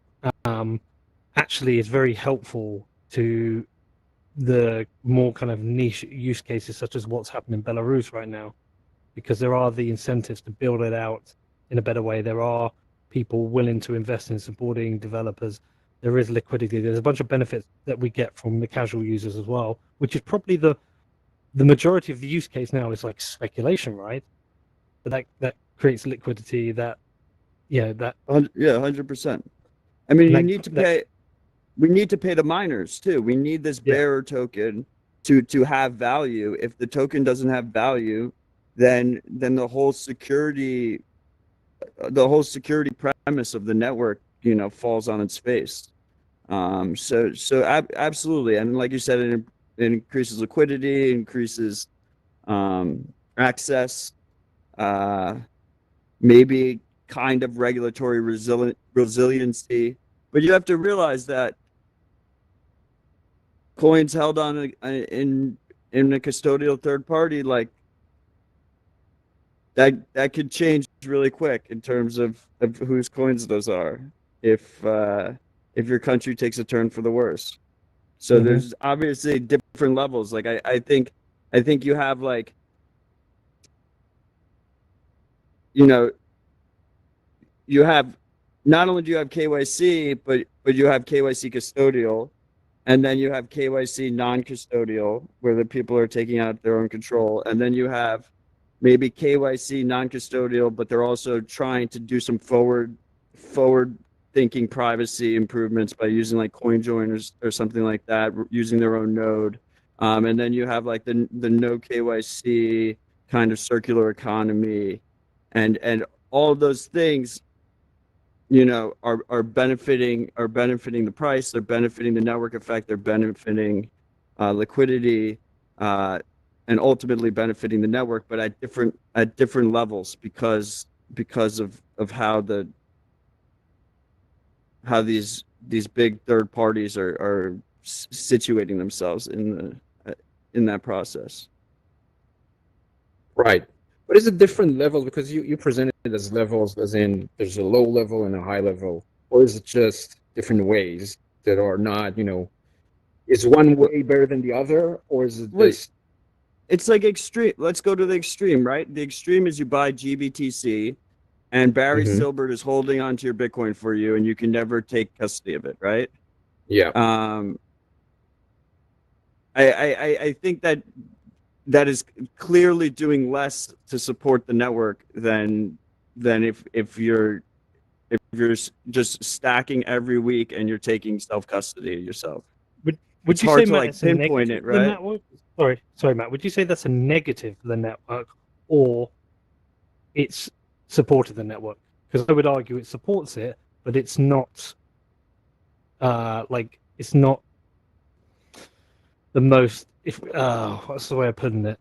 actually is very helpful to the more kind of niche use cases, such as what's happening in Belarus right now, because there are the incentives to build it out in a better way. There are people willing to invest in supporting developers. There is liquidity. There's a bunch of benefits that we get from the casual users as well, which is probably the majority of the use case now is like speculation, right? But that creates liquidity. That 100%. I mean, And you need to pay. We need to pay the miners too. We need this bearer token to have value. If the token doesn't have value, then the whole security premise of the network, falls on its face. Absolutely, and like you said, it increases liquidity, increases access, maybe kind of regulatory resiliency. But you have to realize that coins held on in a custodial third party, like that could change really quick in terms of whose coins those are if your country takes a turn for the worse. So there's obviously different levels. Like I think you have like, you have, not only do you have KYC, but you have KYC custodial, and then you have KYC non-custodial, where the people are taking out their own control, and then you have maybe KYC non-custodial, but they're also trying to do some forward thinking privacy improvements by using like CoinJoin or something like that, using their own node. And then you have like the no KYC kind of circular economy, and all of those things, are benefiting the price. They're benefiting the network effect. They're benefiting liquidity, and ultimately benefiting the network, but at different levels because of how these big third parties are situating themselves in that process. Right. But is it different levels? Because you presented it as levels, as in there's a low level and a high level, or is it just different ways that are not, is one way better than the other, or is it this? It's like extreme. Let's go to the extreme, right? The extreme is you buy GBTC, and Barry Silbert is holding onto your Bitcoin for you, and you can never take custody of it, right? Yeah. I think that is clearly doing less to support the network than if you're just stacking every week and you're taking self custody yourself. Would you hard say, to Matt, like it's a pinpoint negative it, for the right? network? Sorry, Matt. Would you say that's a negative for the network, or it's supported the network? Because I would argue it supports it, but it's not. It's not the most. What's the way of putting it?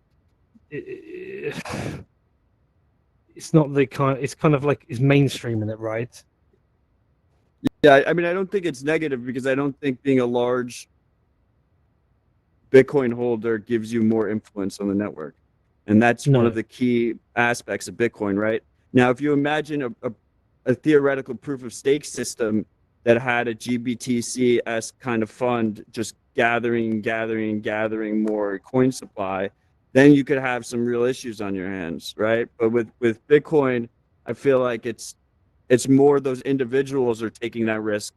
It's not the kind. It's kind of like it's mainstreaming it, right? Yeah, I mean, I don't think it's negative because I don't think being a large Bitcoin holder gives you more influence on the network. And that's one of the key aspects of Bitcoin, right? Now, if you imagine a theoretical proof of stake system that had a GBTC-esque kind of fund just gathering more coin supply, then you could have some real issues on your hands, right? But with Bitcoin, I feel like it's more those individuals are taking that risk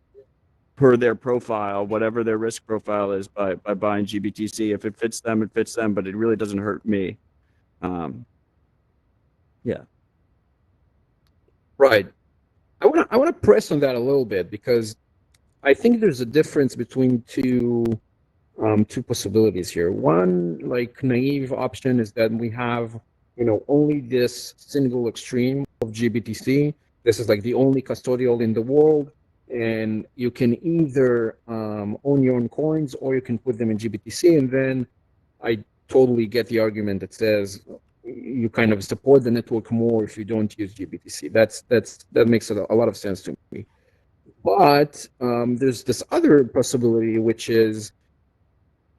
per their profile, whatever their risk profile is, by buying GBTC. If it fits them, it fits them, but it really doesn't hurt me. Yeah. Right. I want to press on that a little bit because I think there's a difference between two possibilities here. One, like naive option, is that we have only this single extreme of GBTC. This is like the only custodial in the world, and you can either own your own coins or you can put them in GBTC. And then I totally get the argument that says you kind of support the network more if you don't use GBTC. That makes a lot of sense to me. But there's this other possibility, which is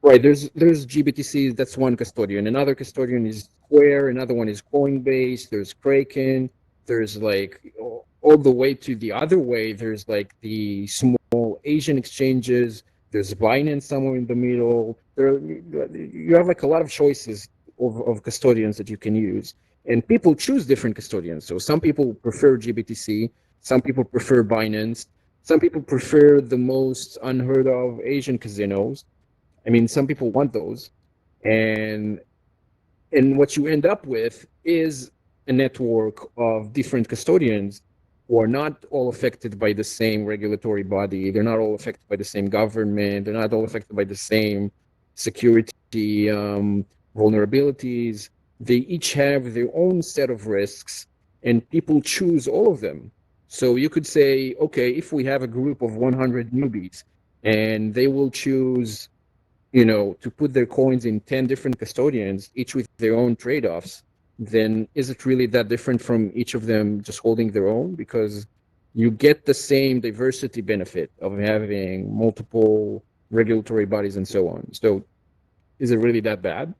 right. There's GBTC. That's one custodian. Another custodian is Square. Another one is Coinbase. There's Kraken. There's like all the way to the other way. There's like the small Asian exchanges. There's Binance somewhere in the middle. You have like a lot of choices of custodians that you can use, and people choose different custodians. So some people prefer GBTC. Some people prefer Binance. Some people prefer the most unheard of Asian casinos. I mean, some people want those, and what you end up with is a network of different custodians who are not all affected by the same regulatory body. They're not all affected by the same government. They're not all affected by the same security vulnerabilities. They each have their own set of risks, and people choose all of them. So you could say, okay, if we have a group of 100 newbies and they will choose, to put their coins in 10 different custodians, each with their own trade-offs, then is it really that different from each of them just holding their own? Because you get the same diversity benefit of having multiple regulatory bodies and so on. So is it really that bad?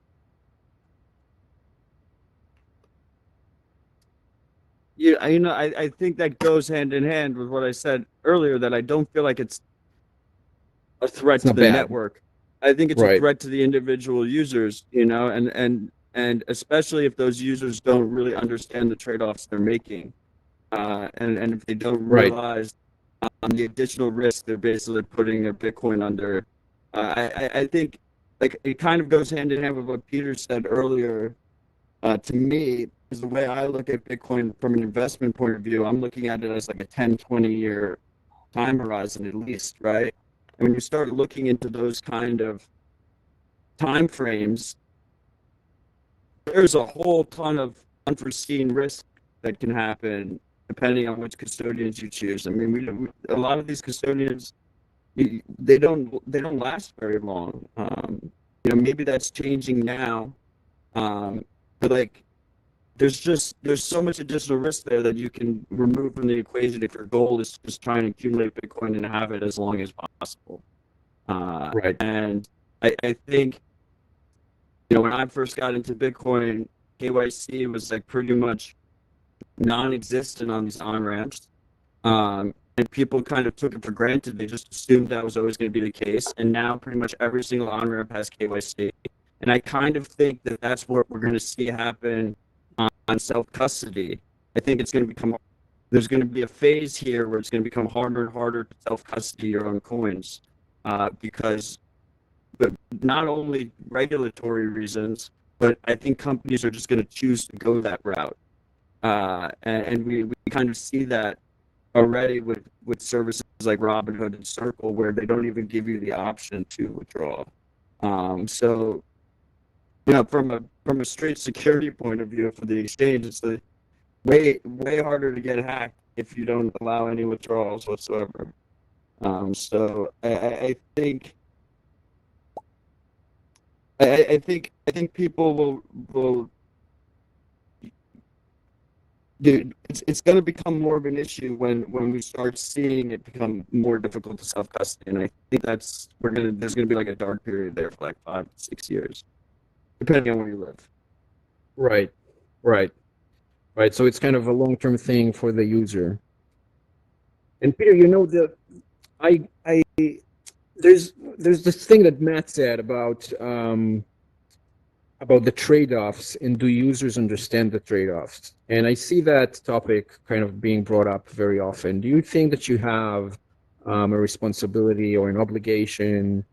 Yeah, I think that goes hand in hand with what I said earlier, that I don't feel like it's a threat to the network. I think it's a threat to the individual users, and especially if those users don't really understand the trade-offs they're making, and if they don't realize the additional risk they're basically putting their Bitcoin under. I think like it kind of goes hand in hand with what Peter said earlier. To me, is the way I look at Bitcoin from an investment point of view. I'm looking at it as like a 10, 20-year time horizon at least, right? And when you start looking into those kind of time frames, there's a whole ton of unforeseen risk that can happen depending on which custodians you choose. I mean, a lot of these custodians, they don't last very long. Maybe that's changing now, but like there's so much additional risk there that you can remove from the equation if your goal is just trying to accumulate Bitcoin and have it as long as possible. And I think, when I first got into Bitcoin, KYC was like pretty much non-existent on these on-ramps. And people kind of took it for granted. They just assumed that was always going to be the case. And now pretty much every single on-ramp has KYC. And I kind of think that that's what we're going to see happen on self-custody. I think there's going to be a phase here where it's going to become harder and harder to self-custody your own coins, because not only regulatory reasons, but I think companies are just going to choose to go that route. And we kind of see that already with services like Robinhood and Circle, where they don't even give you the option to withdraw. So from a straight security point of view for the exchange, it's way harder to get hacked if you don't allow any withdrawals whatsoever. So I think people will dude, it's going to become more of an issue when we start seeing it become more difficult to self-custody, and I think there's going to be like a dark period there for like 5 to 6 years, depending on where you live. Right. So it's kind of a long-term thing for the user. And Peter, there's this thing that Matt said about the trade-offs, and do users understand the trade-offs? And I see that topic kind of being brought up very often. Do you think that you have a responsibility or an obligation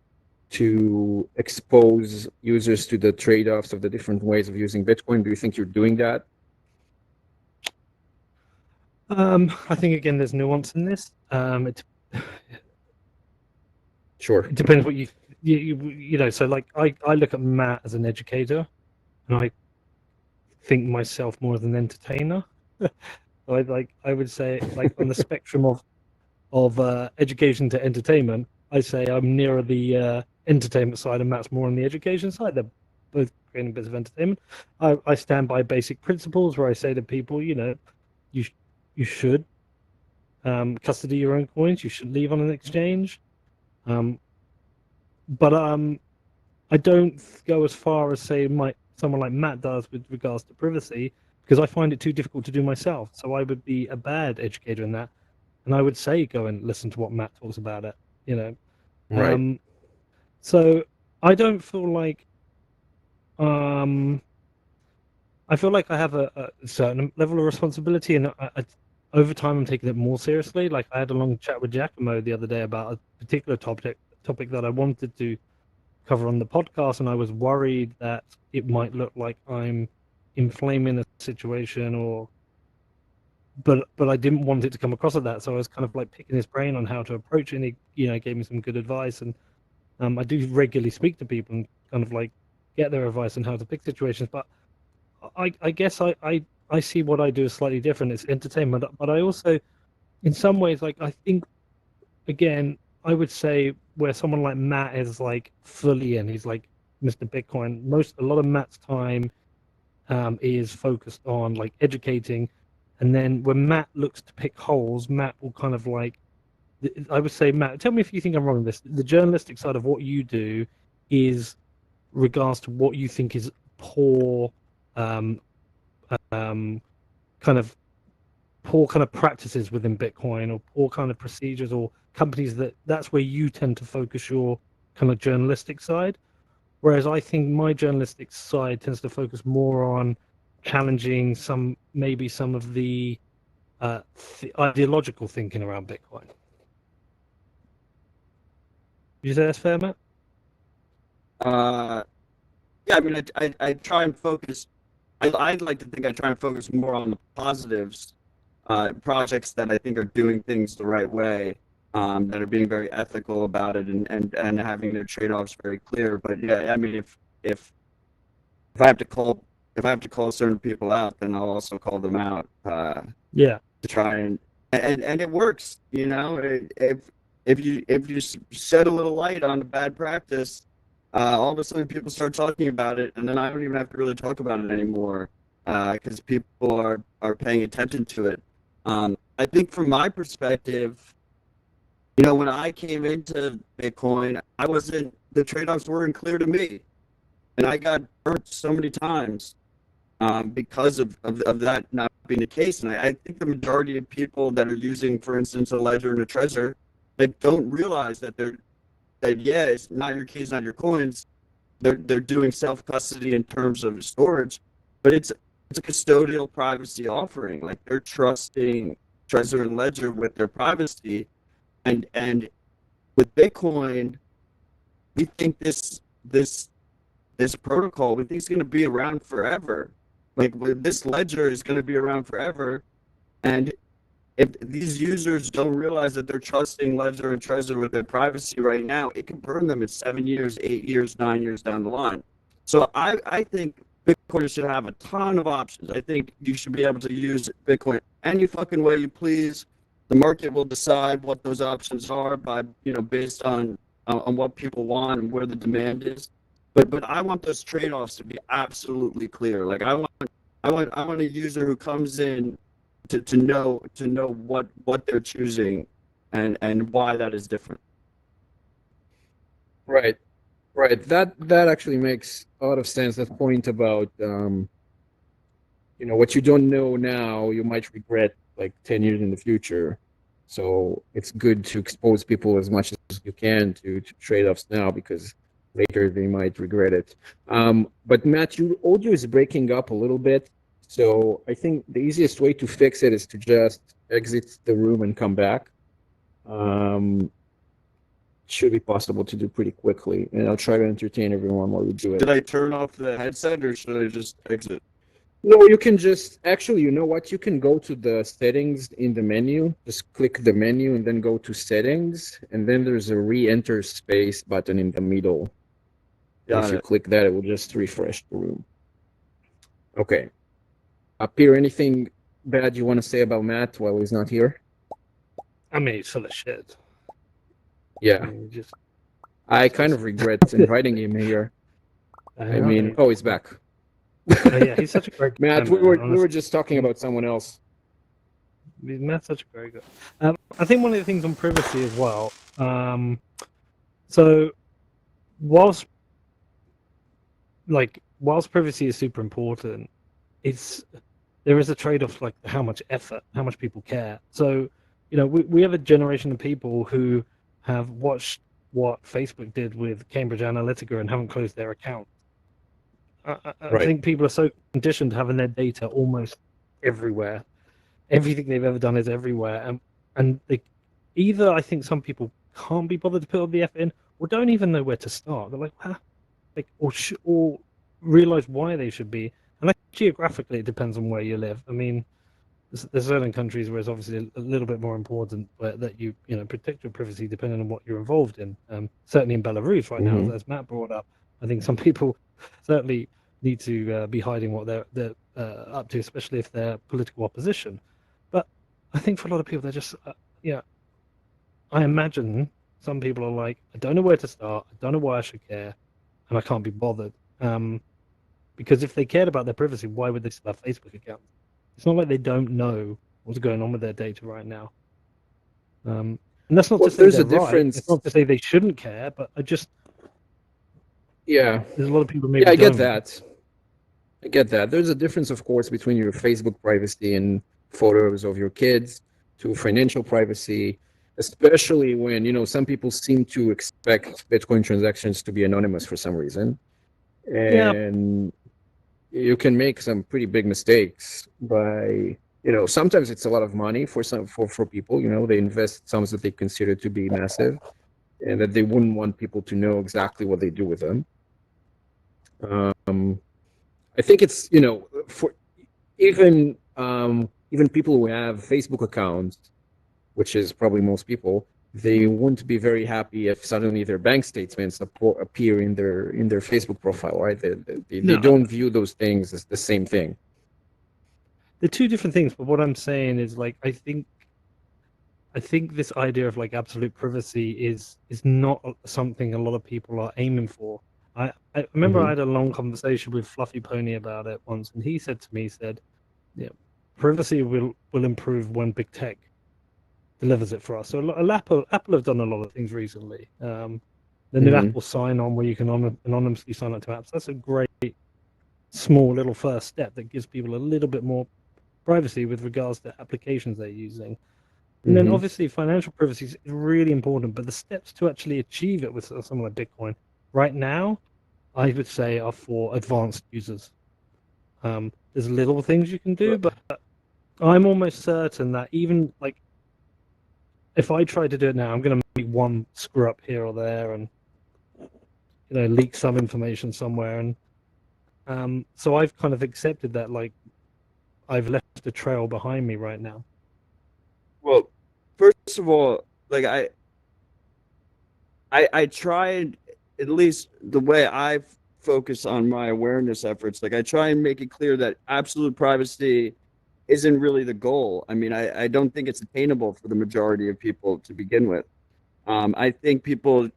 to expose users to the trade-offs of the different ways of using Bitcoin? Do you think you're doing that? I think again, there's nuance in this. Sure. It depends what you know. So like, I look at Matt as an educator, and I think myself more as an entertainer. I would say, like, on the spectrum of of education to entertainment, I say I'm nearer the entertainment side, and Matt's more on the education side. They're both creating bits of entertainment. I stand by basic principles where I say to people, you should custody your own coins. You should leave on an exchange. But I don't go as far as say someone like Matt does with regards to privacy, because I find it too difficult to do myself. So I would be a bad educator in that, and I would say go and listen to what Matt talks about it. Right. So I don't feel like I feel like I have a certain level of responsibility, and over time I'm taking it more seriously. Like I had a long chat with Giacomo the other day about a particular topic that I wanted to cover on the podcast, and I was worried that it might look like I'm inflaming a situation, but I didn't want it to come across as that. So I was kind of like picking his brain on how to approach it, and he gave me some good advice. And I do regularly speak to people and kind of like get their advice on how to pick situations. But I guess I see what I do as slightly different. It's entertainment, but I also, in some ways, like I think, again, I would say where someone like Matt is like fully in, he's like Mr. Bitcoin. A lot of Matt's time is focused on like educating, and then when Matt looks to pick holes, Matt will kind of like, I would say, Matt, tell me if you think I'm wrong on this. The journalistic side of what you do is regards to what you think is poor, kind of practices within Bitcoin, or poor kind of procedures, or companies that's where you tend to focus your kind of journalistic side. Whereas I think my journalistic side tends to focus more on challenging maybe some of the ideological thinking around Bitcoin. You say that's fair, Matt? Yeah, I mean, I try and focus. I'd like to think I try and focus more on the positives, projects that I think are doing things the right way, that are being very ethical about it, and having their trade-offs very clear. But yeah, I mean, if I have to call certain people out, then I'll also call them out. Yeah. To try and it works. If you shed a little light on a bad practice, all of a sudden people start talking about it, and then I don't even have to really talk about it anymore, because people are paying attention to it. I think from my perspective, when I came into Bitcoin, the trade-offs weren't clear to me, and I got burnt so many times, because of that not being the case. And I think the majority of people that are using, for instance, a ledger and a trezor, they don't realize that it's not your keys, not your coins. They're doing self-custody in terms of storage, but it's a custodial privacy offering. Like, they're trusting Trezor and Ledger with their privacy, and with Bitcoin, we think this protocol, we think it's going to be around forever. Like, this ledger is going to be around forever, and if these users don't realize that they're trusting Ledger and Trezor with their privacy right now, it can burn them in 7 years, 8 years, 9 years down the line. So I think Bitcoin should have a ton of options. I think you should be able to use Bitcoin any fucking way you please. The market will decide what those options are based on what people want and where the demand is. But I want those trade-offs to be absolutely clear. Like, I want a user who comes in to know what they're choosing and why that is different. Right. That actually makes a lot of sense. That point about what you don't know now, you might regret like 10 years in the future. So it's good to expose people as much as you can to trade-offs now, because later they might regret it. But Matt, your audio is breaking up a little bit. So I think the easiest way to fix it is to just exit the room and come back. Should be possible to do pretty quickly, and I'll try to entertain everyone while we do it. Did I turn off the headset, or should I just exit? No, you can just, actually, you know what? You can go to the settings in the menu, just click the menu and then go to settings, and then there's a re-enter space button in the middle. If you click that, it will just refresh the room. Okay. Peter, anything bad you want to say about Matt while he's not here? I mean, it's full of shit. Yeah. I mean, I kind of regret inviting him here. I mean, oh, he's back. Oh, yeah, he's such a great guy, Matt, we were just talking about someone else. Matt's such a great guy. I think one of the things on privacy as well. So, whilst privacy is super important, there is a trade-off, like how much effort, how much people care. So, we have a generation of people who have watched what Facebook did with Cambridge Analytica and haven't closed their account. I think people are so conditioned to having their data almost everywhere. Everything they've ever done is everywhere, and either I think some people can't be bothered to put all the effort in, or don't even know where to start. They're like, or realize why they should be. And like geographically, it depends on where you live. I mean, there's certain countries where it's obviously a little bit more important that you protect your privacy depending on what you're involved in. Certainly in Belarus right now, as Matt brought up, I think some people certainly need to be hiding what they're up to, especially if they're political opposition. But I think for a lot of people, they're just I imagine some people are like, I don't know where to start, I don't know why I should care, and I can't be bothered. Because if they cared about their privacy, why would they still have Facebook accounts? It's not like they don't know what's going on with their data right now. And that's not to say there's they're a difference. Right. It's not to say they shouldn't care, but there's a lot of people maybe I don't. I get that. There's a difference, of course, between your Facebook privacy and photos of your kids to financial privacy, especially when, some people seem to expect Bitcoin transactions to be anonymous for some reason. And you can make some pretty big mistakes by, sometimes it's a lot of money for people, they invest sums that they consider to be massive and that they wouldn't want people to know exactly what they do with them. I think it's, for even people who have Facebook accounts, which is probably most people, they wouldn't be very happy if suddenly their bank statements appear in their Facebook profile, right? They don't view those things as the same thing. They're two different things, but what I'm saying is, like, I think this idea of like absolute privacy is not something a lot of people are aiming for. I remember I had a long conversation with Fluffy Pony about it once, and he said to me, privacy will improve when big tech delivers it for us. So Apple have done a lot of things recently. The new Apple sign-on where you can anonymously sign up to apps. That's a great small little first step that gives people a little bit more privacy with regards to applications they're using. And then obviously financial privacy is really important, but the steps to actually achieve it with something like Bitcoin right now, I would say, are for advanced users. There's little things you can do, but I'm almost certain that even like if I try to do it now, I'm going to make one screw up here or there and leak some information somewhere. And so I've kind of accepted that, like, I've left a trail behind me right now. Well, first of all, like I tried, at least the way I focus on my awareness efforts, like I try and make it clear that absolute privacy isn't really the goal. I mean, I don't think it's attainable for the majority of people to begin with. I think people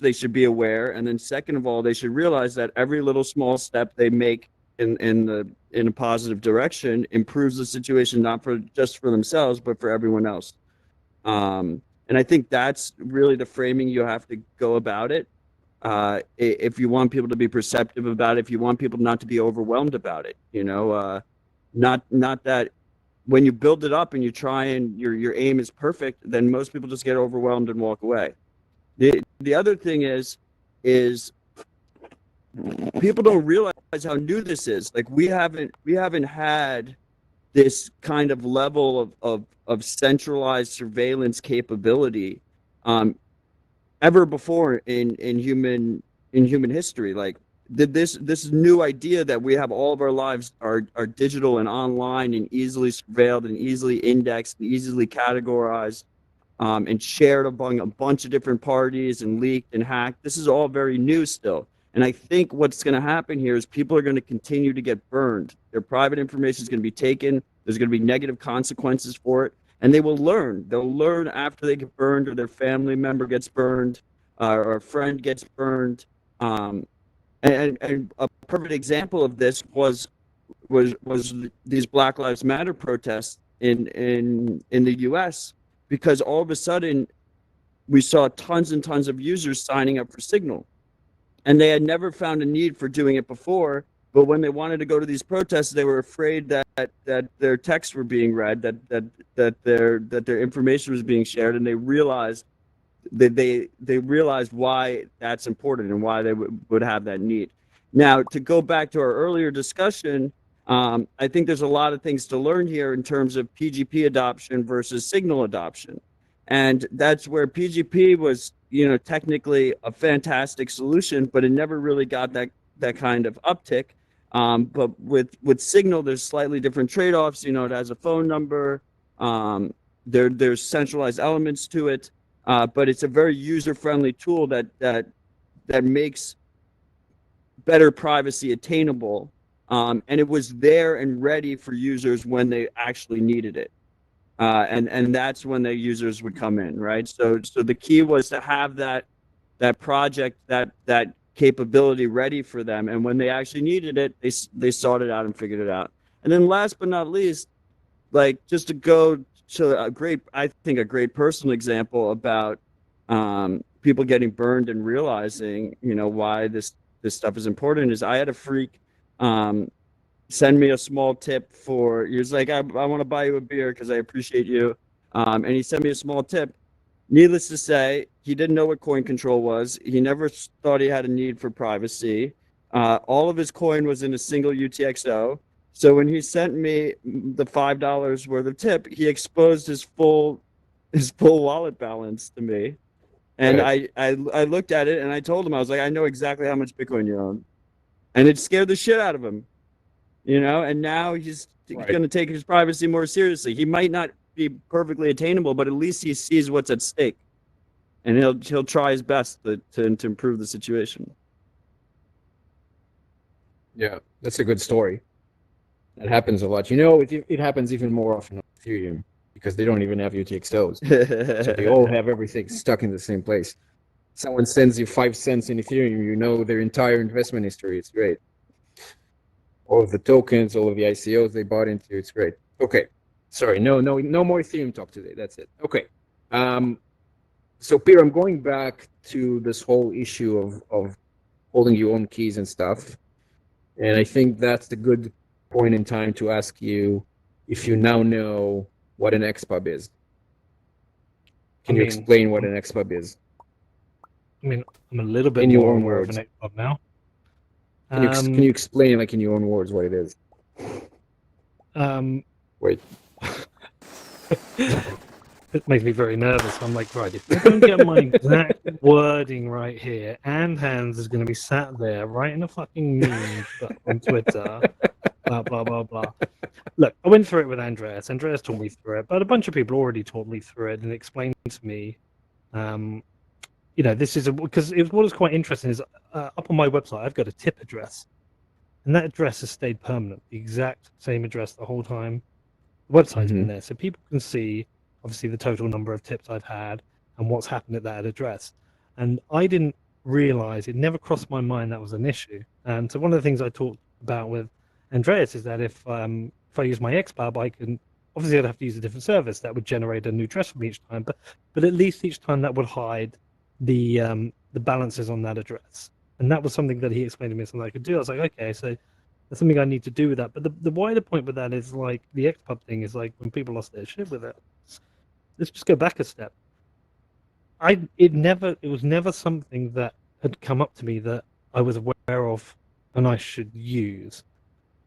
they should be aware, and then second of all, they should realize that every little small step they make in a positive direction improves the situation, not just for themselves, but for everyone else. And I think that's really the framing you have to go about it. If you want people to be perceptive about it, if you want people not to be overwhelmed about it, not that when you build it up and you try and your aim is perfect, then most people just get overwhelmed and walk away. The other thing is people don't realize how new this is. Like we haven't had this kind of level of centralized surveillance capability ever before in human history. Like this new idea that we have all of our lives are digital and online and easily surveilled and easily indexed and easily categorized and shared among a bunch of different parties and leaked and hacked. This is all very new still. And I think what's going to happen here is people are going to continue to get burned. Their private information is going to be taken. There's going to be negative consequences for it. and they will learn. They'll learn after they get burned, or their family member gets burned, or a friend gets burned. And a perfect example of this was these Black Lives Matter protests in the U.S., because all of a sudden we saw tons and tons of users signing up for Signal, and they had never found a need for doing it before. But when they wanted to go to these protests, they were afraid that their texts were being read, that their information was being shared, and they realized why that's important and why they would have that need. Now, to go back to our earlier discussion, I think there's a lot of things to learn here in terms of PGP adoption versus Signal adoption. And that's where PGP was, technically a fantastic solution, but it never really got that kind of uptick. But with Signal, there's slightly different trade-offs. It has a phone number. There's centralized elements to it. But it's a very user-friendly tool that makes better privacy attainable, and it was there and ready for users when they actually needed it, and that's when the users would come in, right? So the key was to have that project, that capability ready for them, and when they actually needed it, they sought it out and figured it out. And then last but not least, like, just to go to a great personal example about people getting burned and realizing, why this stuff is important, is I had a freak send me a small tip for, he was like, I want to buy you a beer because I appreciate you. And he sent me a small tip. Needless to say, he didn't know what coin control was. He never thought he had a need for privacy. All of his coin was in a single UTXO. So when he sent me the $5 worth of tip, he exposed his full wallet balance to me. And right. I looked at it and I told him, I was like, I know exactly how much Bitcoin you own. And it scared the shit out of him, and now he's going to take his privacy more seriously. He might not be perfectly attainable, but at least he sees what's at stake. And he'll try his best to improve the situation. Yeah, that's a good story. That happens a lot. It happens even more often on Ethereum because they don't even have UTXOs. So they all have everything stuck in the same place. Someone sends you 5 cents in Ethereum, their entire investment history. It's great. All of the tokens, all of the ICOs they bought into, it's great. Okay. Sorry, no more Ethereum talk today. That's it. Okay. So Peter, I'm going back to this whole issue of holding your own keys and stuff. And I think that's the good point in time to ask you if you now know what an XPUB is. Can you explain what an XPUB is? I'm a little bit in your more own aware words of an XPUB now. Can you explain, like, in your own words, what it is? Wait. It makes me very nervous. I'm like, right, if I don't get my exact wording right here, and Hans is going to be sat there writing a fucking meme on Twitter, blah, blah, blah, blah. Look, I went through it with Andreas. Andreas taught me through it, but a bunch of people already taught me through it and explained to me, this is because what was quite interesting is up on my website, I've got a tip address, and that address has stayed permanent, the exact same address the whole time. The website's been there, so people can see, obviously, the total number of tips I've had and what's happened at that address. And I didn't realize, it never crossed my mind that was an issue. And so one of the things I talked about with Andreas is that if I use my XPUB, I can, obviously I'd have to use a different service that would generate a new address from each time, but at least each time that would hide the balances on that address. And that was something that he explained to me, something I could do. I was like, okay, so there's something I need to do with that. But the wider point with that is, like, the XPUB thing is like when people lost their shit with it. Let's just go back a step. It was never something that had come up to me that I was aware of and I should use.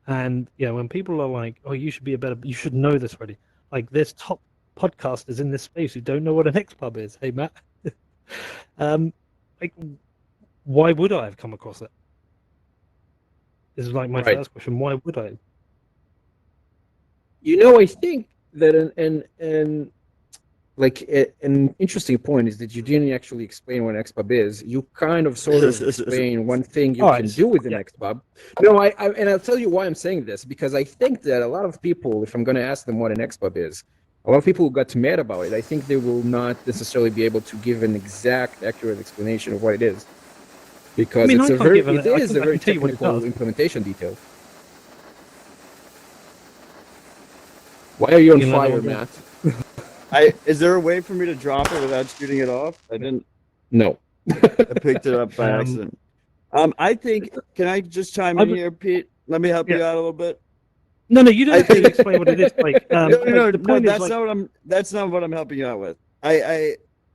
And when people are like, "Oh, you should know this already." Like, there's top podcasters in this space who don't know what an XPUB is. Hey, Matt. Like, why would I have come across it? This is like my first question. Why would I? I think that an interesting point is that you didn't actually explain what an XPUB is. You kind of sort of explain one thing you can do with an XPUB. No, and I'll tell you why I'm saying this, because I think that a lot of people, if I'm going to ask them what an XPUB is, a lot of people got mad about it. I think they will not necessarily be able to give an exact, accurate explanation of what it is, because I it's can't give it is a I very can tell you what it technical does. implementation detail. Why are you on You know, fire, no, Matt? Is there a way for me to drop it without shooting it off? I didn't. No. I picked it up by Um, accident. I think. Can I just chime I in would- here, Pete? Let me help you Yeah. out a little bit. No, you don't I have to think- explain what it is. Like, the point is, that's like, not what I'm. That's not what I'm helping you out with.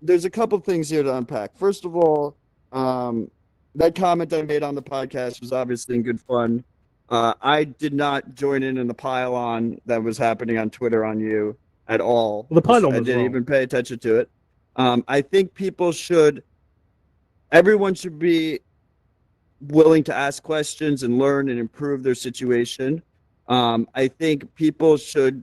There's a couple things here to unpack. First of all, that comment I made on the podcast was obviously in good fun. I did not join in the pile-on that was happening on Twitter on you at all. Well, the pile-on I was didn't wrong. even pay attention to it. I think everyone should be willing to ask questions and learn and improve their situation. I think people should,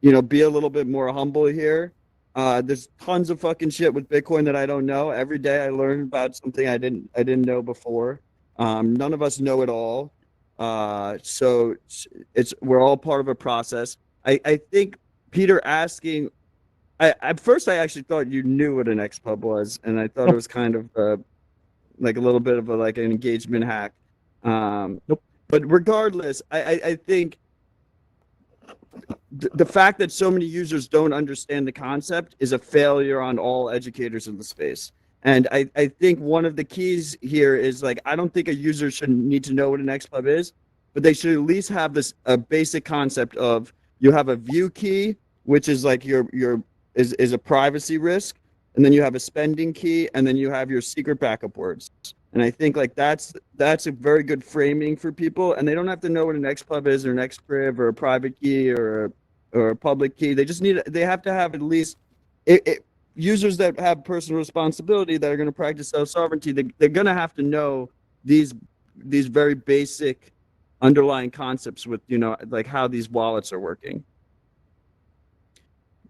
be a little bit more humble here. There's tons of fucking shit with Bitcoin that I don't know. Every day I learn about something I didn't know before. None of us know it all. So we're all part of a process. I think Peter asking, at first I actually thought you knew what an XPUB was, and I thought it was kind of like a little bit of an engagement hack. Nope. But regardless, I think the fact that so many users don't understand the concept is a failure on all educators in the space. And I think one of the keys here is, like, I don't think a user should need to know what an XPUB is, but they should at least have a basic concept of, you have a view key, which is like is a privacy risk, and then you have a spending key, and then you have your secret backup words. And I think, like, that's a very good framing for people, and they don't have to know what an XPUB is, or an XPRIV, or a private key, or a public key. They have to have at least users that have personal responsibility, that are going to practice self-sovereignty. They're going to have to know these very basic underlying concepts with, like, how these wallets are working.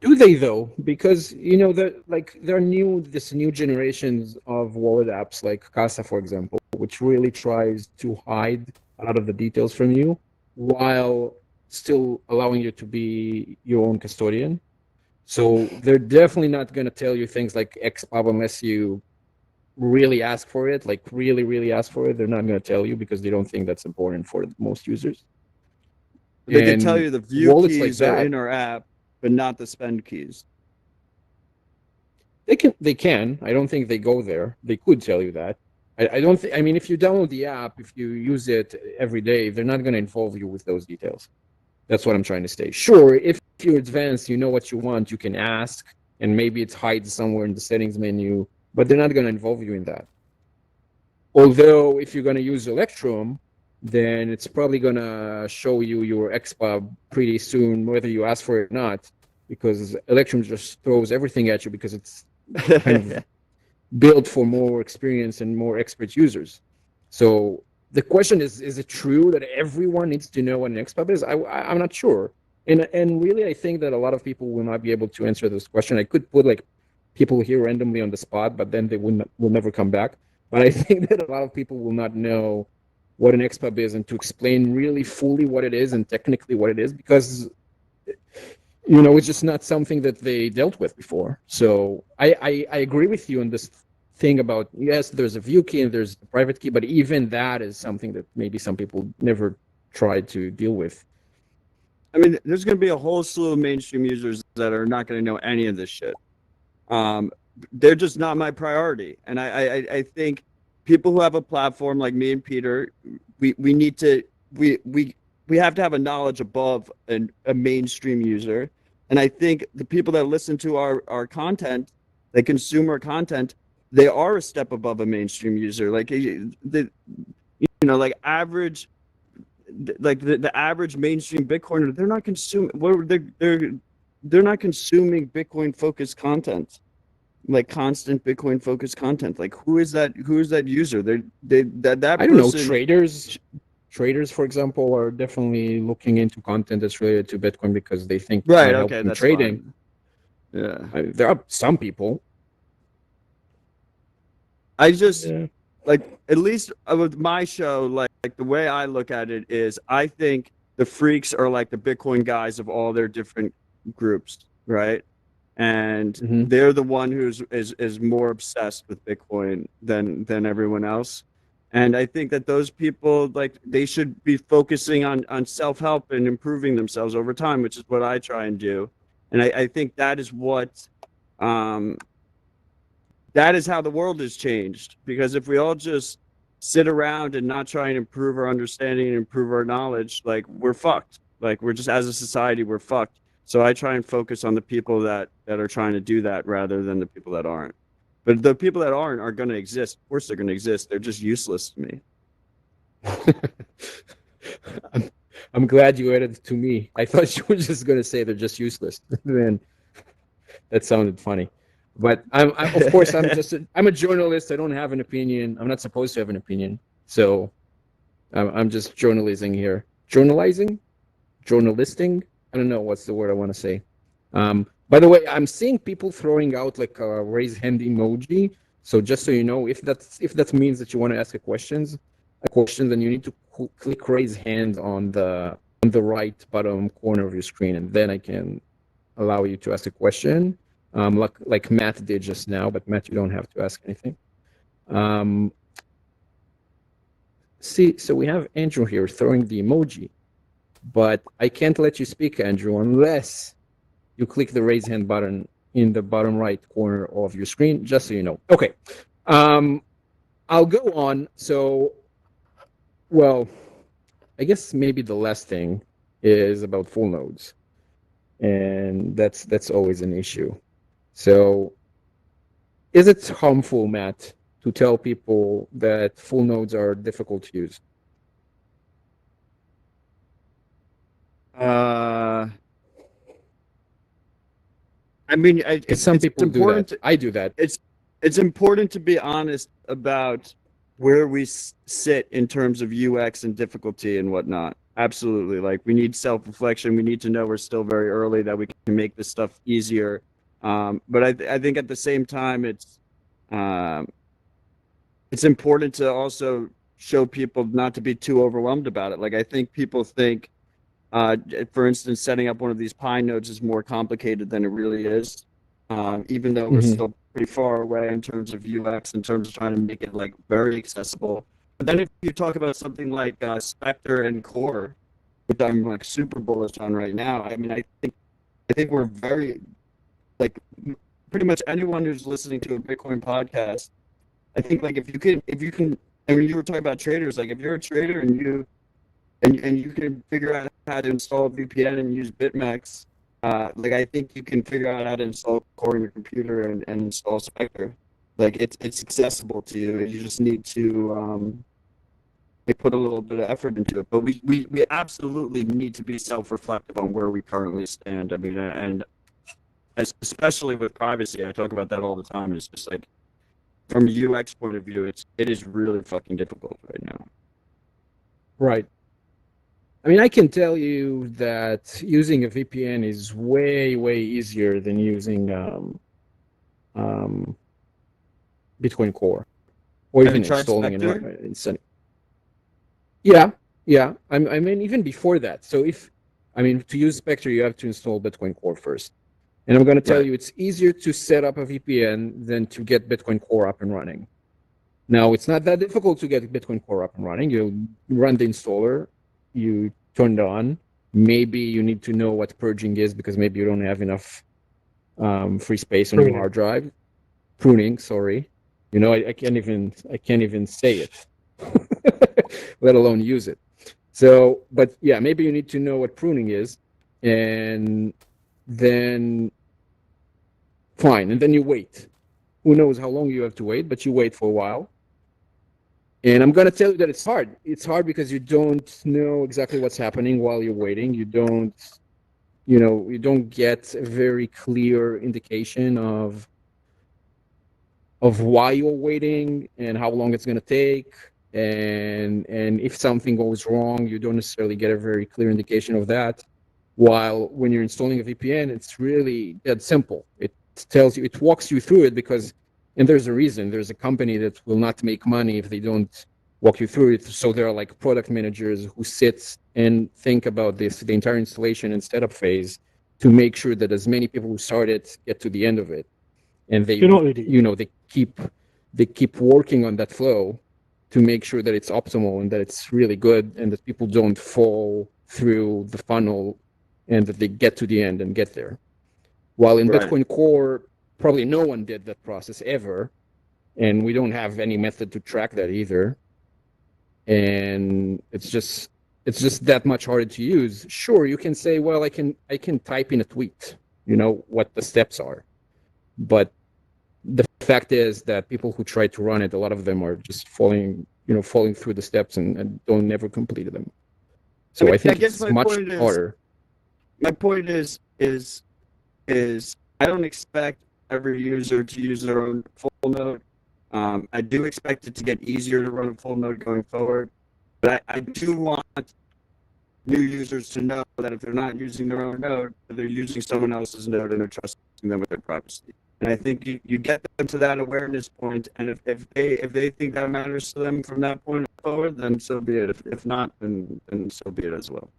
Do they though? Because there are this new generations of wallet apps like Casa, for example, which really tries to hide a lot of the details from you while still allowing you to be your own custodian. So they're definitely not going to tell you things like XPUB unless you really ask for it, like really, really ask for it. They're not going to tell you because they don't think that's important for most users. They can tell you the view keys are in our app, but not the spend keys. They can. I don't think they go there. They could tell you that. I don't think. I mean, if you download the app, if you use it every day, they're not going to involve you with those details. That's what I'm trying to say. Sure, if you're advanced, you know what you want, you can ask, and maybe it's hides somewhere in the settings menu, but they're not going to involve you in that. Although, if you're going to use Electrum, then it's probably going to show you your XPUB pretty soon, whether you ask for it or not, because Electrum just throws everything at you because it's kind of built for more experienced and more expert users. So the question is it true that everyone needs to know what an XPUB is? I'm not sure. And really, I think that a lot of people will not be able to answer this question. I could put, like, people here randomly on the spot, but then they will never come back. But I think that a lot of people will not know what an XPUB is, and to explain really fully what it is and technically what it is, because it's just not something that they dealt with before. So I agree with you on this thing about, yes, there's a view key and there's a private key, but even that is something that maybe some people never tried to deal with. I mean, there's going to be a whole slew of mainstream users that are not going to know any of this shit. They're just not my priority. And I think people who have a platform like me and Peter, we have to have a knowledge above a mainstream user. And I think the people that listen to our content, they consume our content, they are a step above a mainstream user. Like, like average, like the average mainstream Bitcoiner, they're not consuming. They're not consuming Bitcoin focused content, like constant Bitcoin focused content. Like, who is that user? That I don't know. person, Traders, for example, are definitely looking into content that's related to Bitcoin because they think it right? might help Okay, them that's trading. fine. Yeah, There are some people. I just Yeah. like, at least with my show, like the way I look at it is, I think the freaks are like the Bitcoin guys of all their different groups, right? And Mhm. they're the one who's is more obsessed with Bitcoin than everyone else. And I think that those people, like, they should be focusing on self-help and improving themselves over time, which is what I try and do. And I think that is what um, that is how the world has changed. Because if we all just sit around and not try and improve our understanding and improve our knowledge, like, we're fucked. Like, we're just, as a society, we're fucked. So I try and focus on the people that are trying to do that rather than the people that aren't. But the people that aren't are going to exist. Of course, they're going to exist. They're just useless to me. I'm glad you added it to me. I thought you were just going to say they're just useless. Then that sounded funny. But of course, I'm a journalist. I don't have an opinion. I'm not supposed to have an opinion. So I'm just journalizing here. Journalizing? Journalisting? I don't know what's the word I want to say. By the way, I'm seeing people throwing out like a raise hand emoji. So just so you know, if that means that you want to ask a question, then you need to click raise hand on the right bottom corner of your screen, and then I can allow you to ask a question. Like Matt did just now, but Matt, you don't have to ask anything. See, so we have Andrew here throwing the emoji, but I can't let you speak, Andrew, unless you click the raise hand button in the bottom right corner of your screen, just so you know. Okay, I'll go on. So, well, I guess maybe the last thing is about full nodes, and that's always an issue. So, is it harmful, Matt, to tell people that full nodes are difficult to use? I mean, Some people do that. I do that. It's important to be honest about where we sit in terms of UX and difficulty and whatnot. Absolutely. Like, we need self-reflection. We need to know we're still very early, that we can make this stuff easier. But I think at the same time, it's important to also show people not to be too overwhelmed about it. Like, I think people think, for instance, setting up one of these Pine nodes is more complicated than it really is, even though we're still pretty far away in terms of UX, in terms of trying to make it like very accessible. But then if you talk about something like Spectre and Core, which I'm like super bullish on right now, I mean, I think we're very, like, pretty much anyone who's listening to a Bitcoin podcast, I think, like, if you can, I mean, you were talking about traders, like, if you're a trader and you can figure out how to install a VPN and use BitMEX, like, I think you can figure out how to install Core on your computer and install Spectre. Like, it's accessible to you. You just need to put a little bit of effort into it. But we absolutely need to be self-reflective on where we currently stand. I mean, and especially with privacy, I talk about that all the time. It's just like, from a UX point of view, it is really fucking difficult right now. Right. I mean, I can tell you that using a VPN is way, way easier than using Bitcoin Core, or even installing it. Yeah. I mean, even before that. So to use Spectre, you have to install Bitcoin Core first. And I'm going to tell you, it's easier to set up a VPN than to get Bitcoin Core up and running. Now, it's not that difficult to get Bitcoin Core up and running. You run the installer, you turn it on. Maybe you need to know what purging is, because maybe you don't have enough free space on your hard drive. Pruning, sorry. You know, I can't even say it, let alone use it. So, but yeah, maybe you need to know what pruning is, and then fine, and then you wait. Who knows how long you have to wait, but you wait for a while. And I'm going to tell you that it's hard. It's hard because you don't know exactly what's happening while you're waiting. You don't get a very clear indication of why you're waiting and how long it's going to take. And if something goes wrong, you don't necessarily get a very clear indication of that. While when you're installing a VPN, it's really that simple. It tells you, it walks you through it, and there's a reason. There's a company that will not make money if they don't walk you through it. So there are like product managers who sit and think about the entire installation and setup phase to make sure that as many people who start it get to the end of it, and they, You're not really. they keep working on that flow to make sure that it's optimal and that it's really good and that people don't fall through the funnel and that they get to the end and get there. While in Right. Bitcoin Core, probably no one did that process ever, and we don't have any method to track that either. And it's just that much harder to use. Sure, you can say, well, I can type in a tweet, what the steps are, but the fact is that people who try to run it, a lot of them are just falling through the steps and don't never complete them. So I think it's much harder. My point is I don't expect every user to use their own full node. I do expect it to get easier to run a full node going forward, but I do want new users to know that if they're not using their own node, they're using someone else's node and they're trusting them with their privacy. And I think you get them to that awareness point, and if they think that matters to them from that point forward, then so be it. If not, then so be it as well.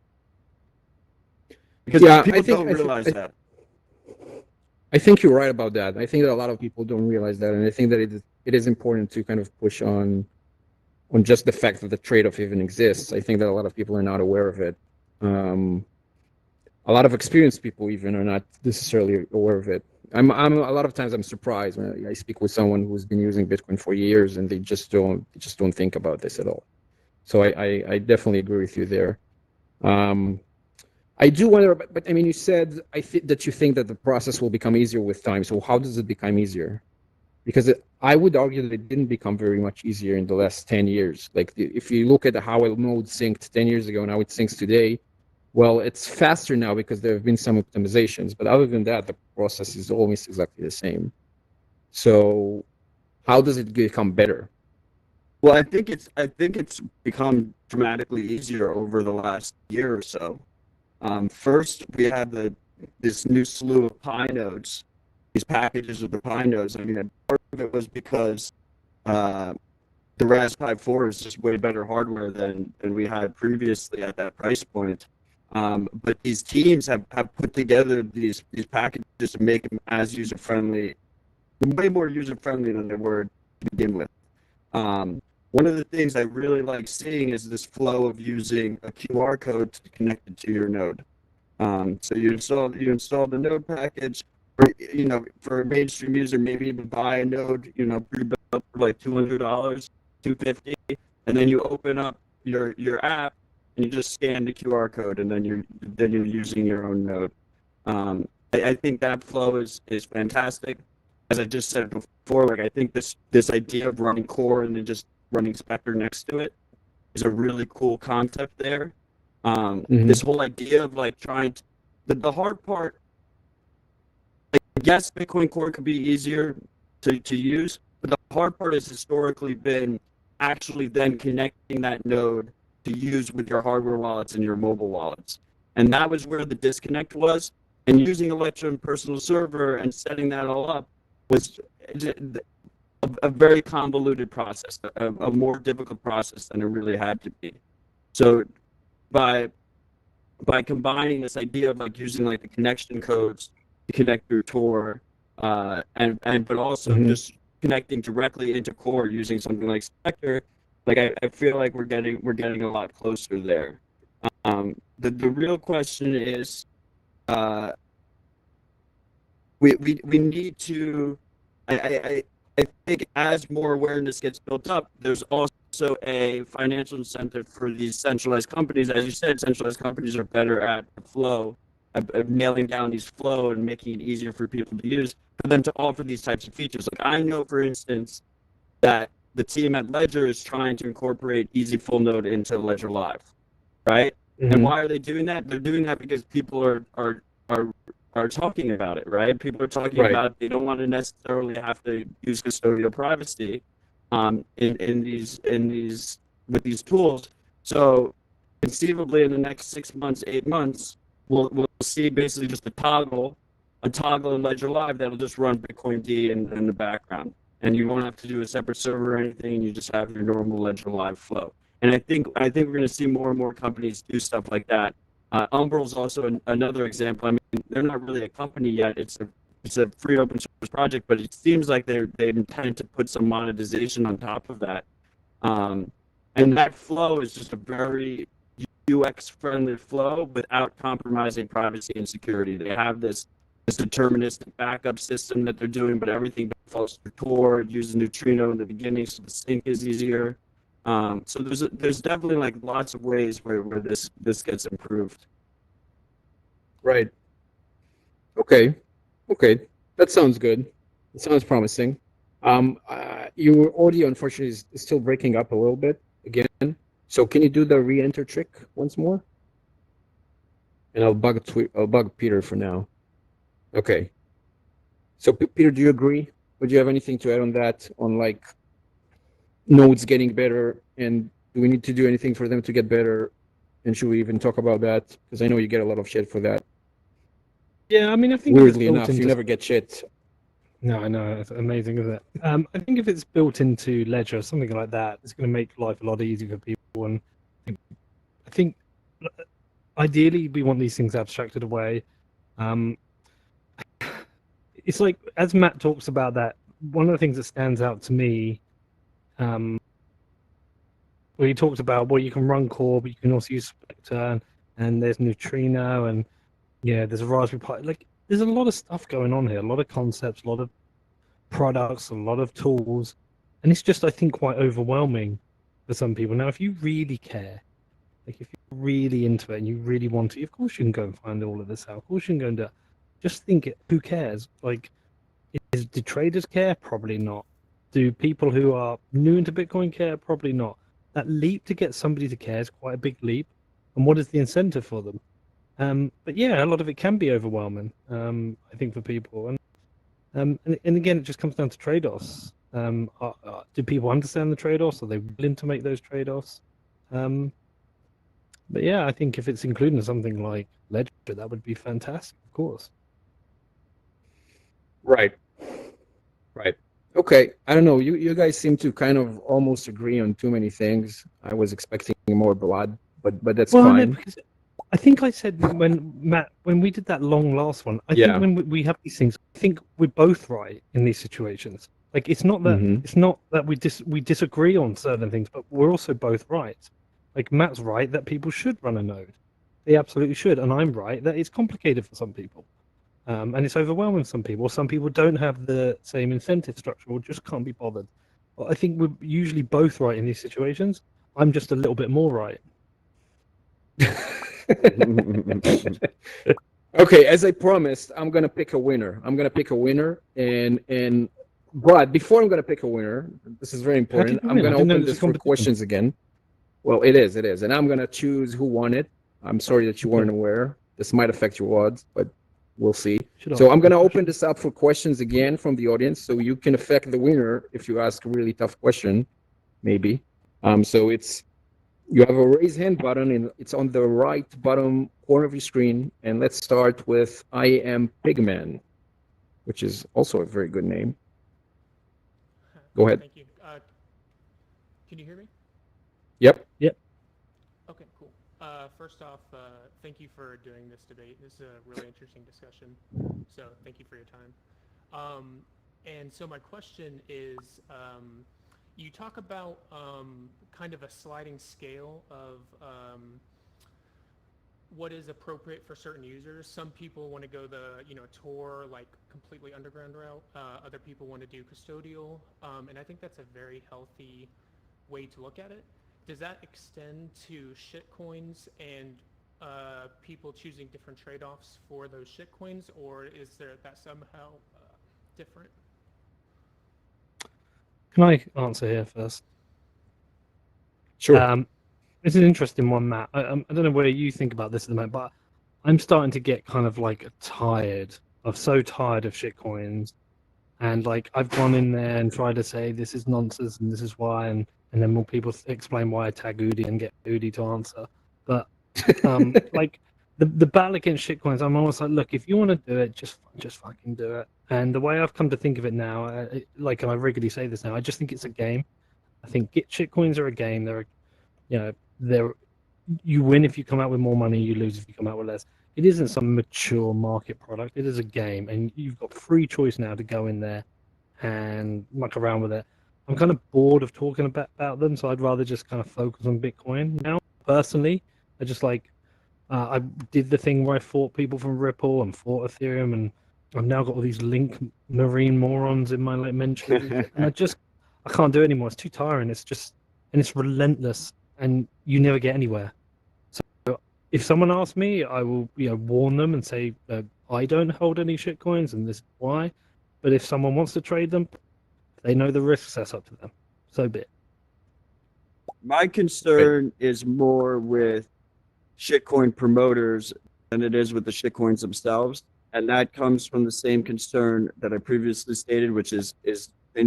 Because people don't realize that. I think you're right about that. I think that a lot of people don't realize that, and I think that it is important to kind of push on just the fact that the trade-off even exists. I think that a lot of people are not aware of it. A lot of experienced people even are not necessarily aware of it. I'm a lot of times I'm surprised when I speak with someone who's been using Bitcoin for years and they just don't think about this at all. So I definitely agree with you there. I do wonder, but I mean, you said that you think that the process will become easier with time. So how does it become easier? Because I would argue that it didn't become very much easier in the last 10 years. Like if you look at how a node synced 10 years ago and how it syncs today, well, it's faster now because there have been some optimizations. But other than that, the process is almost exactly the same. So how does it become better? Well, I think it's become dramatically easier over the last year or so. First, we had this new slew of Pi nodes, these packages of the Pi nodes. I mean, part of it was because the Raspberry Pi 4 is just way better hardware than we had previously at that price point. But these teams have put together these packages to make them as user-friendly, way more user-friendly than they were to begin with. One of the things I really like seeing is this flow of using a QR code to connect it to your node. So you install the node package, or for a mainstream user, maybe even buy a node, pre-built for like $200, $250, and then you open up your app and you just scan the QR code, and then you're using your own node. I think that flow is fantastic. As I just said before, like I think this idea of running core and then just running Spectre next to it is a really cool concept there. This whole idea of like trying to, the hard part, I guess Bitcoin Core could be easier to use, but the hard part has historically been actually then connecting that node to use with your hardware wallets and your mobile wallets. And that was where the disconnect was. And using Electrum Personal Server and setting that all up was a very convoluted process, a more difficult process than it really had to be. So by combining this idea of like using like the connection codes to connect through Tor, but also just connecting directly into Core using something like Spectre, like I feel like we're getting a lot closer there. The real question is, we need to. I think as more awareness gets built up, there's also a financial incentive for these centralized companies. As you said, centralized companies are better at the flow, at nailing down these flow and making it easier for people to use, for them to offer these types of features. Like I know, for instance, that the team at Ledger is trying to incorporate Easy Full Node into Ledger Live, right? And why are they doing that? They're doing that because people are talking about it, right? People are talking about it. They don't want to necessarily have to use custodial privacy in these with these tools. So conceivably in the next 6 months, 8 months, we'll see basically just a toggle in Ledger Live that'll just run Bitcoin D in the background. And you won't have to do a separate server or anything. You just have your normal Ledger Live flow. And I think we're going to see more and more companies do stuff like that. Umbrel's also another example. I mean, they're not really a company yet. It's a free open source project, but it seems like they intend to put some monetization on top of that. And that flow is just a very UX friendly flow without compromising privacy and security. They have this deterministic backup system that they're doing, but everything defaults to Tor. It uses Neutrino in the beginning, so the sync is easier. So there's definitely like lots of ways where this gets improved. Right. Okay. That sounds good. It sounds promising. Your audio, unfortunately, is still breaking up a little bit again. So can you do the re-enter trick once more? And I'll bug Peter for now. Okay. So Peter, do you agree? Would you have anything to add on that? On like nodes getting better, and do we need to do anything for them to get better? And should we even talk about that? Because I know you get a lot of shit for that. Yeah, I mean, I think Weirdly enough, you never get shit. No, I know. It's amazing, isn't it? I think if it's built into Ledger, something like that, it's going to make life a lot easier for people. And I think ideally we want these things abstracted away. It's like, as Matt talks about that, one of the things that stands out to me, where he talked about, well, you can run core, but you can also use Spectre, and there's Neutrino, and yeah, there's a Raspberry Pi. Like, there's a lot of stuff going on here, a lot of concepts, a lot of products, a lot of tools, and it's just, I think, quite overwhelming for some people. Now, if you really care, like if you're really into it and you really want to, of course you can go and find all of this out. Of course you can go and do it. Just think it. Who cares? Like, do traders care? Probably not. Do people who are new into Bitcoin care? Probably not. That leap to get somebody to care is quite a big leap. And what is the incentive for them? But yeah, a lot of it can be overwhelming, I think, for people. And again, it just comes down to trade-offs. Do people understand the trade-offs? Are they willing to make those trade-offs? But yeah, I think if it's included in something like Ledger, that would be fantastic, of course. Right. Okay. I don't know. You guys seem to kind of almost agree on too many things. I was expecting more blood, but that's fine. No, because I think I said when we did that long last one, I think when we have these things, I think we're both right in these situations. Like, it's not that we disagree on certain things, but we're also both right. Like, Matt's right that people should run a node. They absolutely should. And I'm right that it's complicated for some people. And it's overwhelming for some people. Some people don't have the same incentive structure or just can't be bothered. Well, I think we're usually both right in these situations. I'm just a little bit more right. Okay, as I promised, I'm gonna pick a winner. But before I'm gonna pick a winner, this is very important. I'm gonna open this for questions again. Well, it is, and I'm gonna choose who won it. I'm sorry that you weren't aware. This might affect your odds, but we'll see. So I'm gonna open this up for questions again from the audience, so you can affect the winner if you ask a really tough question, maybe. So you have a raise hand button, and it's on the right bottom corner of your screen. And let's start with I Am Pigman, which is also a very good name. Go ahead. Thank you. Can you hear me? Yep. Okay, cool. First off, thank you for doing this debate. This is a really interesting discussion. So thank you for your time. And so my question is, you talk about kind of a sliding scale of what is appropriate for certain users. Some people want to go the Tor, like completely underground route. Other people want to do custodial, and I think that's a very healthy way to look at it. Does that extend to shitcoins and people choosing different trade-offs for those shitcoins, or is that somehow different? Can I answer here first? Sure. This is an interesting one, Matt. I don't know where you think about this at the moment, but I'm starting to get kind of like so tired of shitcoins. And like, I've gone in there and tried to say this is nonsense and this is why, and then more people explain why I tag Udi and get Udi to answer. But like the battle against shitcoins, I'm almost like, look, if you want to do it, just fucking do it. And the way I've come to think of it now, and I regularly say this now, I just think it's a game. I think shitcoins are a game. They're you win if you come out with more money, you lose if you come out with less. It isn't some mature market product. It is a game, and you've got free choice now to go in there and muck around with it. I'm kind of bored of talking about them, so I'd rather just kind of focus on Bitcoin now. Personally, I just like I did the thing where I fought people from Ripple and fought Ethereum, and I've now got all these Link marine morons in my like mentions, and I can't do it anymore. It's too tiring. It's relentless, and you never get anywhere. So if someone asks me, I will warn them and say I don't hold any shitcoins, and this is why. But if someone wants to trade them, they know the risks. That's up to them. So be it. My concern is more with shitcoin promoters than it is with the shitcoins themselves, and that comes from the same concern that I previously stated, which is they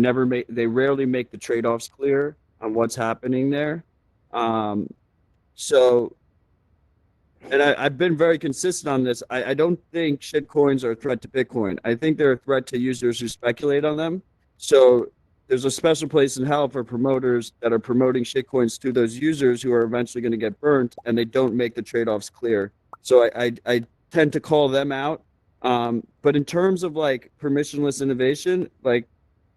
rarely make the trade-offs clear on what's happening there. So, and I've been very consistent on this. I don't think shitcoins are a threat to Bitcoin. I think they're a threat to users who speculate on them. So there's a special place in hell for promoters that are promoting shitcoins to those users who are eventually going to get burnt, and they don't make the trade-offs clear. So I tend to call them out. But in terms of like permissionless innovation, like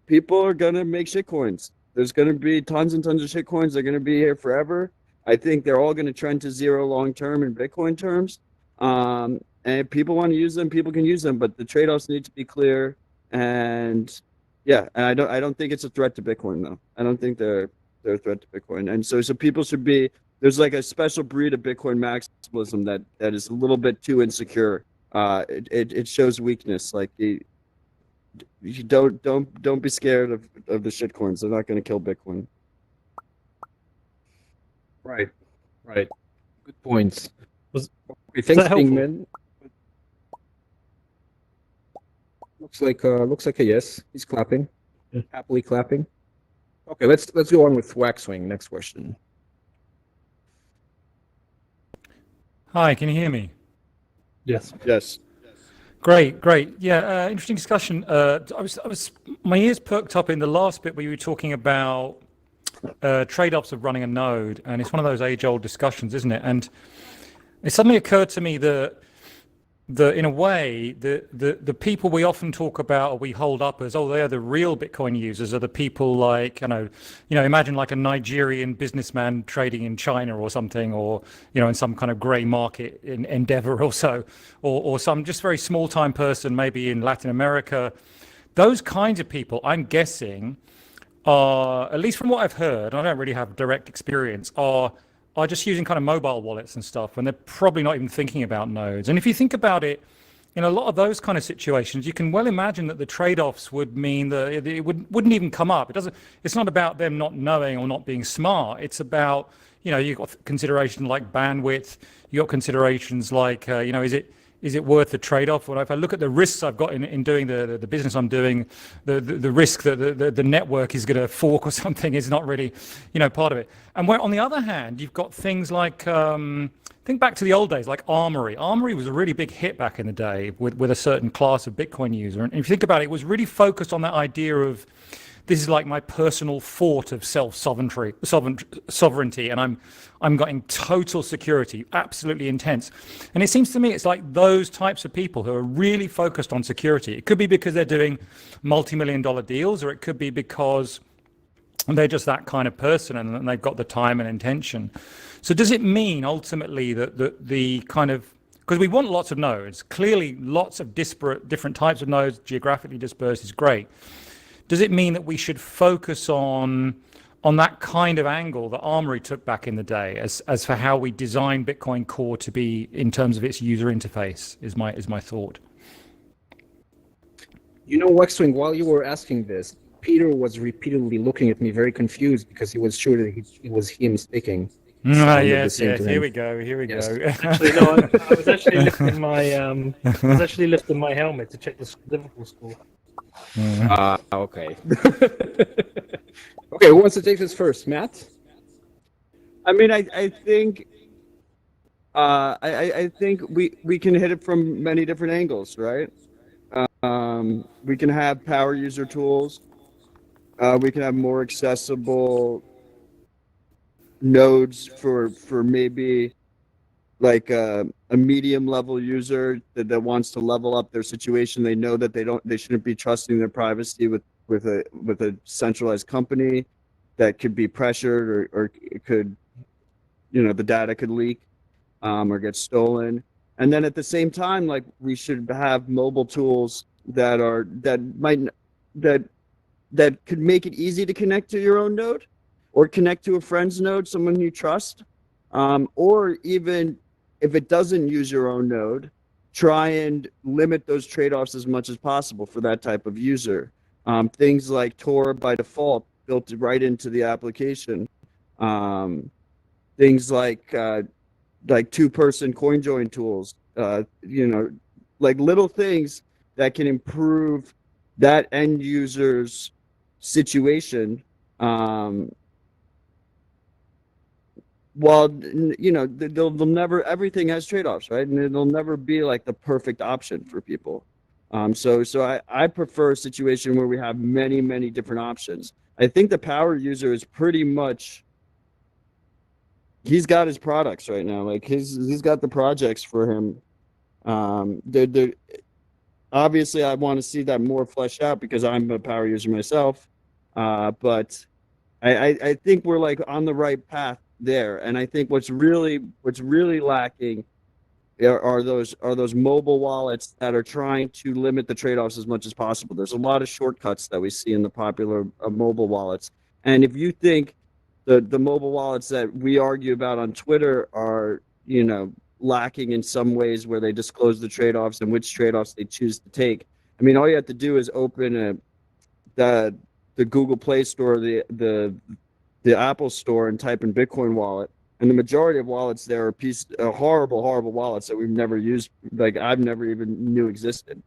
people are going to make shitcoins. There's going to be tons and tons of shitcoins. They're going to be here forever. I think they're all going to trend to zero long-term in Bitcoin terms. And if people want to use them, people can use them, but the trade-offs need to be clear. And yeah, and I don't think it's a threat to Bitcoin though. I don't think they're a threat to Bitcoin. And so people should be, there's like a special breed of Bitcoin maximalism that is a little bit too insecure. It shows weakness. Like you don't be scared of the shitcoins. They're not going to kill Bitcoin. Right. Good points. Was Okay, thanks, Pingman. Looks like a yes. He's clapping, happily clapping. Okay, let's go on with Waxwing. Next question. Hi, can you hear me? Yes. Great. Yeah, interesting discussion. My ears perked up in the last bit where you were talking about trade-offs of running a node, and it's one of those age-old discussions, isn't it? And it suddenly occurred to me that in a way, the people we often talk about or we hold up as, they're the real Bitcoin users, are the people like, imagine like a Nigerian businessman trading in China or something, or, in some kind of gray market in endeavor or so, or some just very small time person, maybe in Latin America. Those kinds of people, I'm guessing, are, at least from what I've heard, I don't really have direct experience, are just using kind of mobile wallets and stuff, and they're probably not even thinking about nodes. And if you think about it, in a lot of those kind of situations, you can well imagine that the trade-offs would mean that it wouldn't even come up. It's not about them not knowing or not being smart. It's about, you've got considerations like bandwidth. You've got considerations like, is it worth the trade-off? Well, if I look at the risks I've got in doing the business I'm doing, the risk that the network is going to fork or something is not really, part of it. And where on the other hand, you've got things like, think back to the old days, like Armory. Armory was a really big hit back in the day with a certain class of Bitcoin user. And if you think about it, it was really focused on that idea of, this is like my personal fort of sovereignty, and I'm getting total security, absolutely intense. And it seems to me it's like those types of people who are really focused on security. It could be because they're doing multi-million-dollar deals, or it could be because they're just that kind of person and they've got the time and intention. So does it mean ultimately that the kind of, because we want lots of nodes, clearly lots of disparate, different types of nodes, geographically dispersed is great. Does it mean that we should focus on that kind of angle that Armory took back in the day as for how we design Bitcoin Core to be in terms of its user interface is my thought. Waxwing, while you were asking this, Peter was repeatedly looking at me very confused because he was sure that it was him speaking. Yes, here we go. Actually, no, I was actually lifting my helmet to check the Liverpool score. Okay. Okay, who wants to take this first? Matt? I mean, I think I think we can hit it from many different angles, right? We can have power user tools. We can have more accessible nodes for maybe like a medium level user that wants to level up their situation. They know that they shouldn't be trusting their privacy with a centralized company that could be pressured or it could, the data could leak or get stolen. And then at the same time, like we should have mobile tools that could make it easy to connect to your own node or connect to a friend's node, someone you trust, or even if it doesn't use your own node, try and limit those trade-offs as much as possible for that type of user. Things like Tor by default built right into the application. Things like two-person coin join tools, like little things that can improve that end user's situation. While they'll never, everything has trade-offs, right? And it'll never be like the perfect option for people. So I prefer a situation where we have many different options. I think the power user is pretty much, he's got his products right now. Like he's got the projects for him. Obviously I want to see that more fleshed out because I'm a power user myself. But I think we're like on the right path there. And I think what's really lacking are those mobile wallets that are trying to limit the trade-offs as much as possible. There's a lot of shortcuts that we see in the popular mobile wallets. And if you think the mobile wallets that we argue about on Twitter are, lacking in some ways where they disclose the trade-offs and which trade-offs they choose to take. I mean, all you have to do is open the Google Play Store, the Apple Store, and type in Bitcoin wallet. And the majority of wallets there are horrible wallets that we've never used, like I've never even knew existed.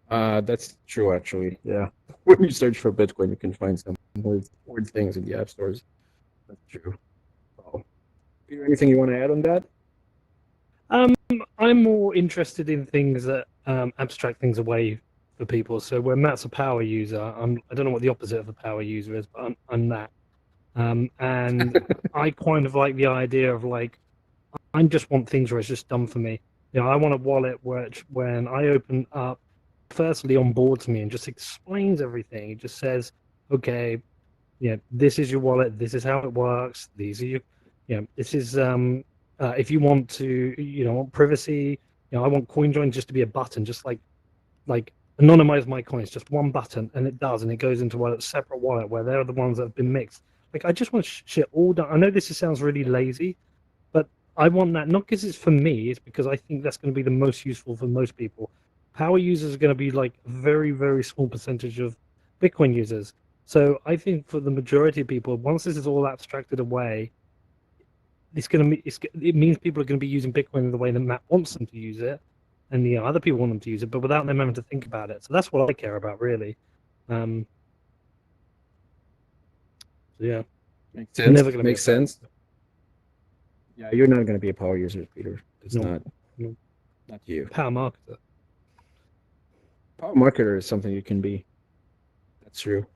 That's true, actually. Yeah. When you search for Bitcoin, you can find some weird things in the app stores. That's true. Oh. Peter, anything you want to add on that? I'm more interested in things that abstract things away for people. So when Matt's a power user, I don't know what the opposite of a power user is, but I'm that. And I kind of like the idea of like, I just want things where it's just done for me. I want a wallet which when I open up, firstly onboards me and just explains everything. It just says, okay, this is your wallet, this is how it works, these are your, this is if you want to, want privacy, I want CoinJoin just to be a button, just like anonymize my coins, just one button, and it does, and it goes into a separate wallet where they're the ones that have been mixed. Like, I just want shit all done. I know this sounds really lazy, but I want that, not because it's for me, it's because I think that's going to be the most useful for most people. Power users are going to be like a very, very small percentage of Bitcoin users. So I think for the majority of people, once this is all abstracted away, it means people are going to be using Bitcoin in the way that Matt wants them to use it, and other people want them to use it, but without them having to think about it. So that's what I care about, really. Yeah, makes sense. Makes sense. Yeah, you're not going to be a power user, Peter. It's not you. Power marketer. Power marketer is something you can be. That's true.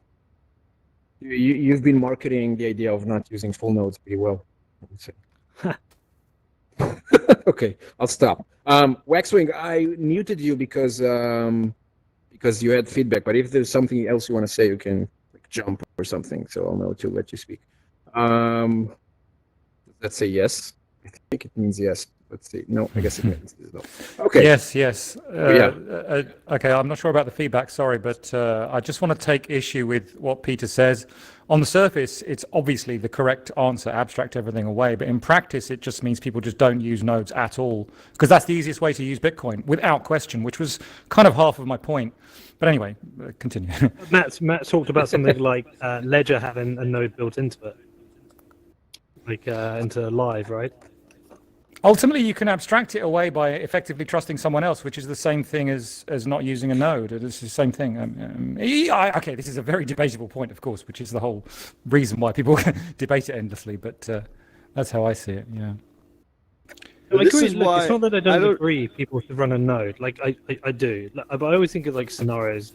You've been marketing the idea of not using full nodes pretty well, I would say. Okay, I'll stop. Waxwing, I muted you because you had feedback. But if there's something else you want to say, you can jump or something, so I'll know to let you speak. Let's say yes. I think it means yes. Let's see. No, I guess it means no. Okay. Yes. Okay, I'm not sure about the feedback, sorry, but I just want to take issue with what Peter says. On the surface, it's obviously the correct answer, abstract everything away, but in practice, it just means people just don't use nodes at all, because that's the easiest way to use Bitcoin, without question, which was kind of half of my point. But anyway, continue. Matt talked about something like Ledger having a node built into it, like into Live, right? Ultimately, you can abstract it away by effectively trusting someone else, which is the same thing as not using a node. It's the same thing. Okay, this is a very debatable point, of course, which is the whole reason why people debate it endlessly. But that's how I see it. Yeah. I agree. Look, it's not that I don't agree people should run a node. Like I do. But I always think of like scenarios.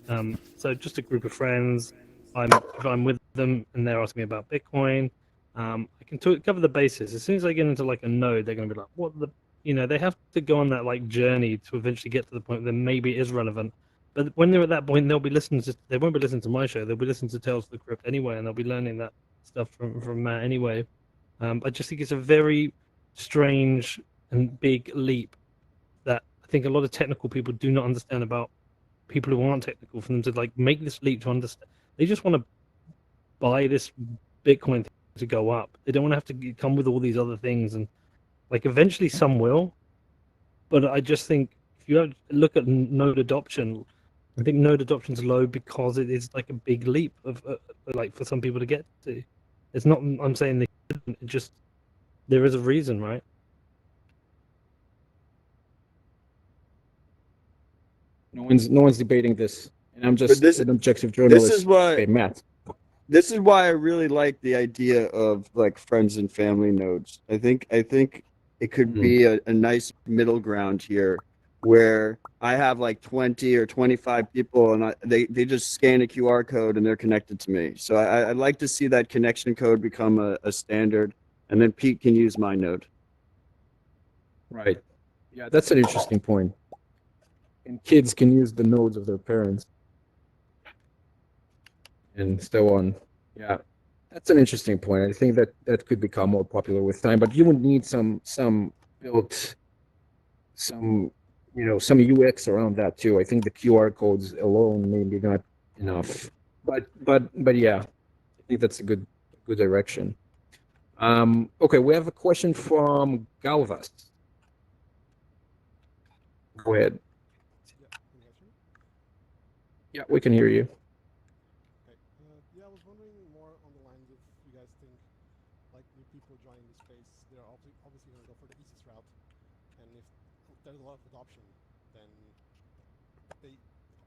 So just a group of friends. if I'm with them and they're asking me about Bitcoin, I can cover the basis. As soon as I get into like a node, they're going to be like, "What the?" They have to go on that like journey to eventually get to the point that maybe it is relevant. But when they're at that point, they'll be listening to. They won't be listening to my show. They'll be listening to Tales of the Crypt anyway, and they'll be learning that stuff from Matt anyway. I just think it's a very strange and big leap that I think a lot of technical people do not understand about people who aren't technical, for them to like make this leap to understand. They just want to buy this Bitcoin thing to go up. They don't want to have to come with all these other things, and like eventually some will. But I just think if you look at node adoption, I think node adoption's low because it is like a big leap of like for some people to get to. It's not. I'm saying they shouldn't. It just there is a reason, right? No one's debating this, and I'm just this- an objective journalist. This is why. Okay, Matt. This is why I really like the idea of like friends and family nodes. I think it could be a nice middle ground here where I have like 20 or 25 people and they just scan a QR code and they're connected to me. So I'd like to see that connection code become a standard, and then Pete can use my node. Right. Yeah, that's an interesting point. And kids can use the nodes of their parents. And so on. Yeah, that's an interesting point. I think that could become more popular with time, but you would need some built, some UX around that too. I think the QR codes alone maybe not enough, but yeah, I think that's a good direction. Okay, we have a question from Galvas. Go ahead. Yeah, we can hear you. Yeah, I was wondering more on the lines of you guys think, like new people joining the space, they're obviously going to go for the easiest route, and if there's a lot of adoption, then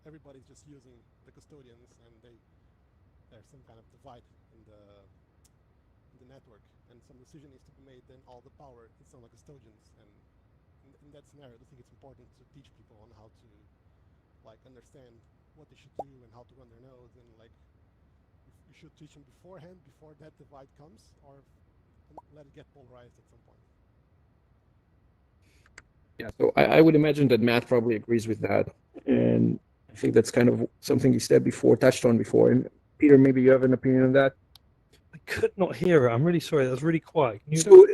everybody's just using the custodians, and there's some kind of divide in the network, and some decision needs to be made. Then all the power is on the custodians, and in that scenario, I think it's important to teach people on how to like understand what they should do and how to run their nodes, and like you should teach them beforehand, before that divide comes, or let it get polarized at some point. Yeah, so I would imagine that Matt probably agrees with that, and I think that's kind of something he said before, touched on before. And Peter, maybe you have an opinion on that? I could not hear it. I'm really sorry. That was really quiet. So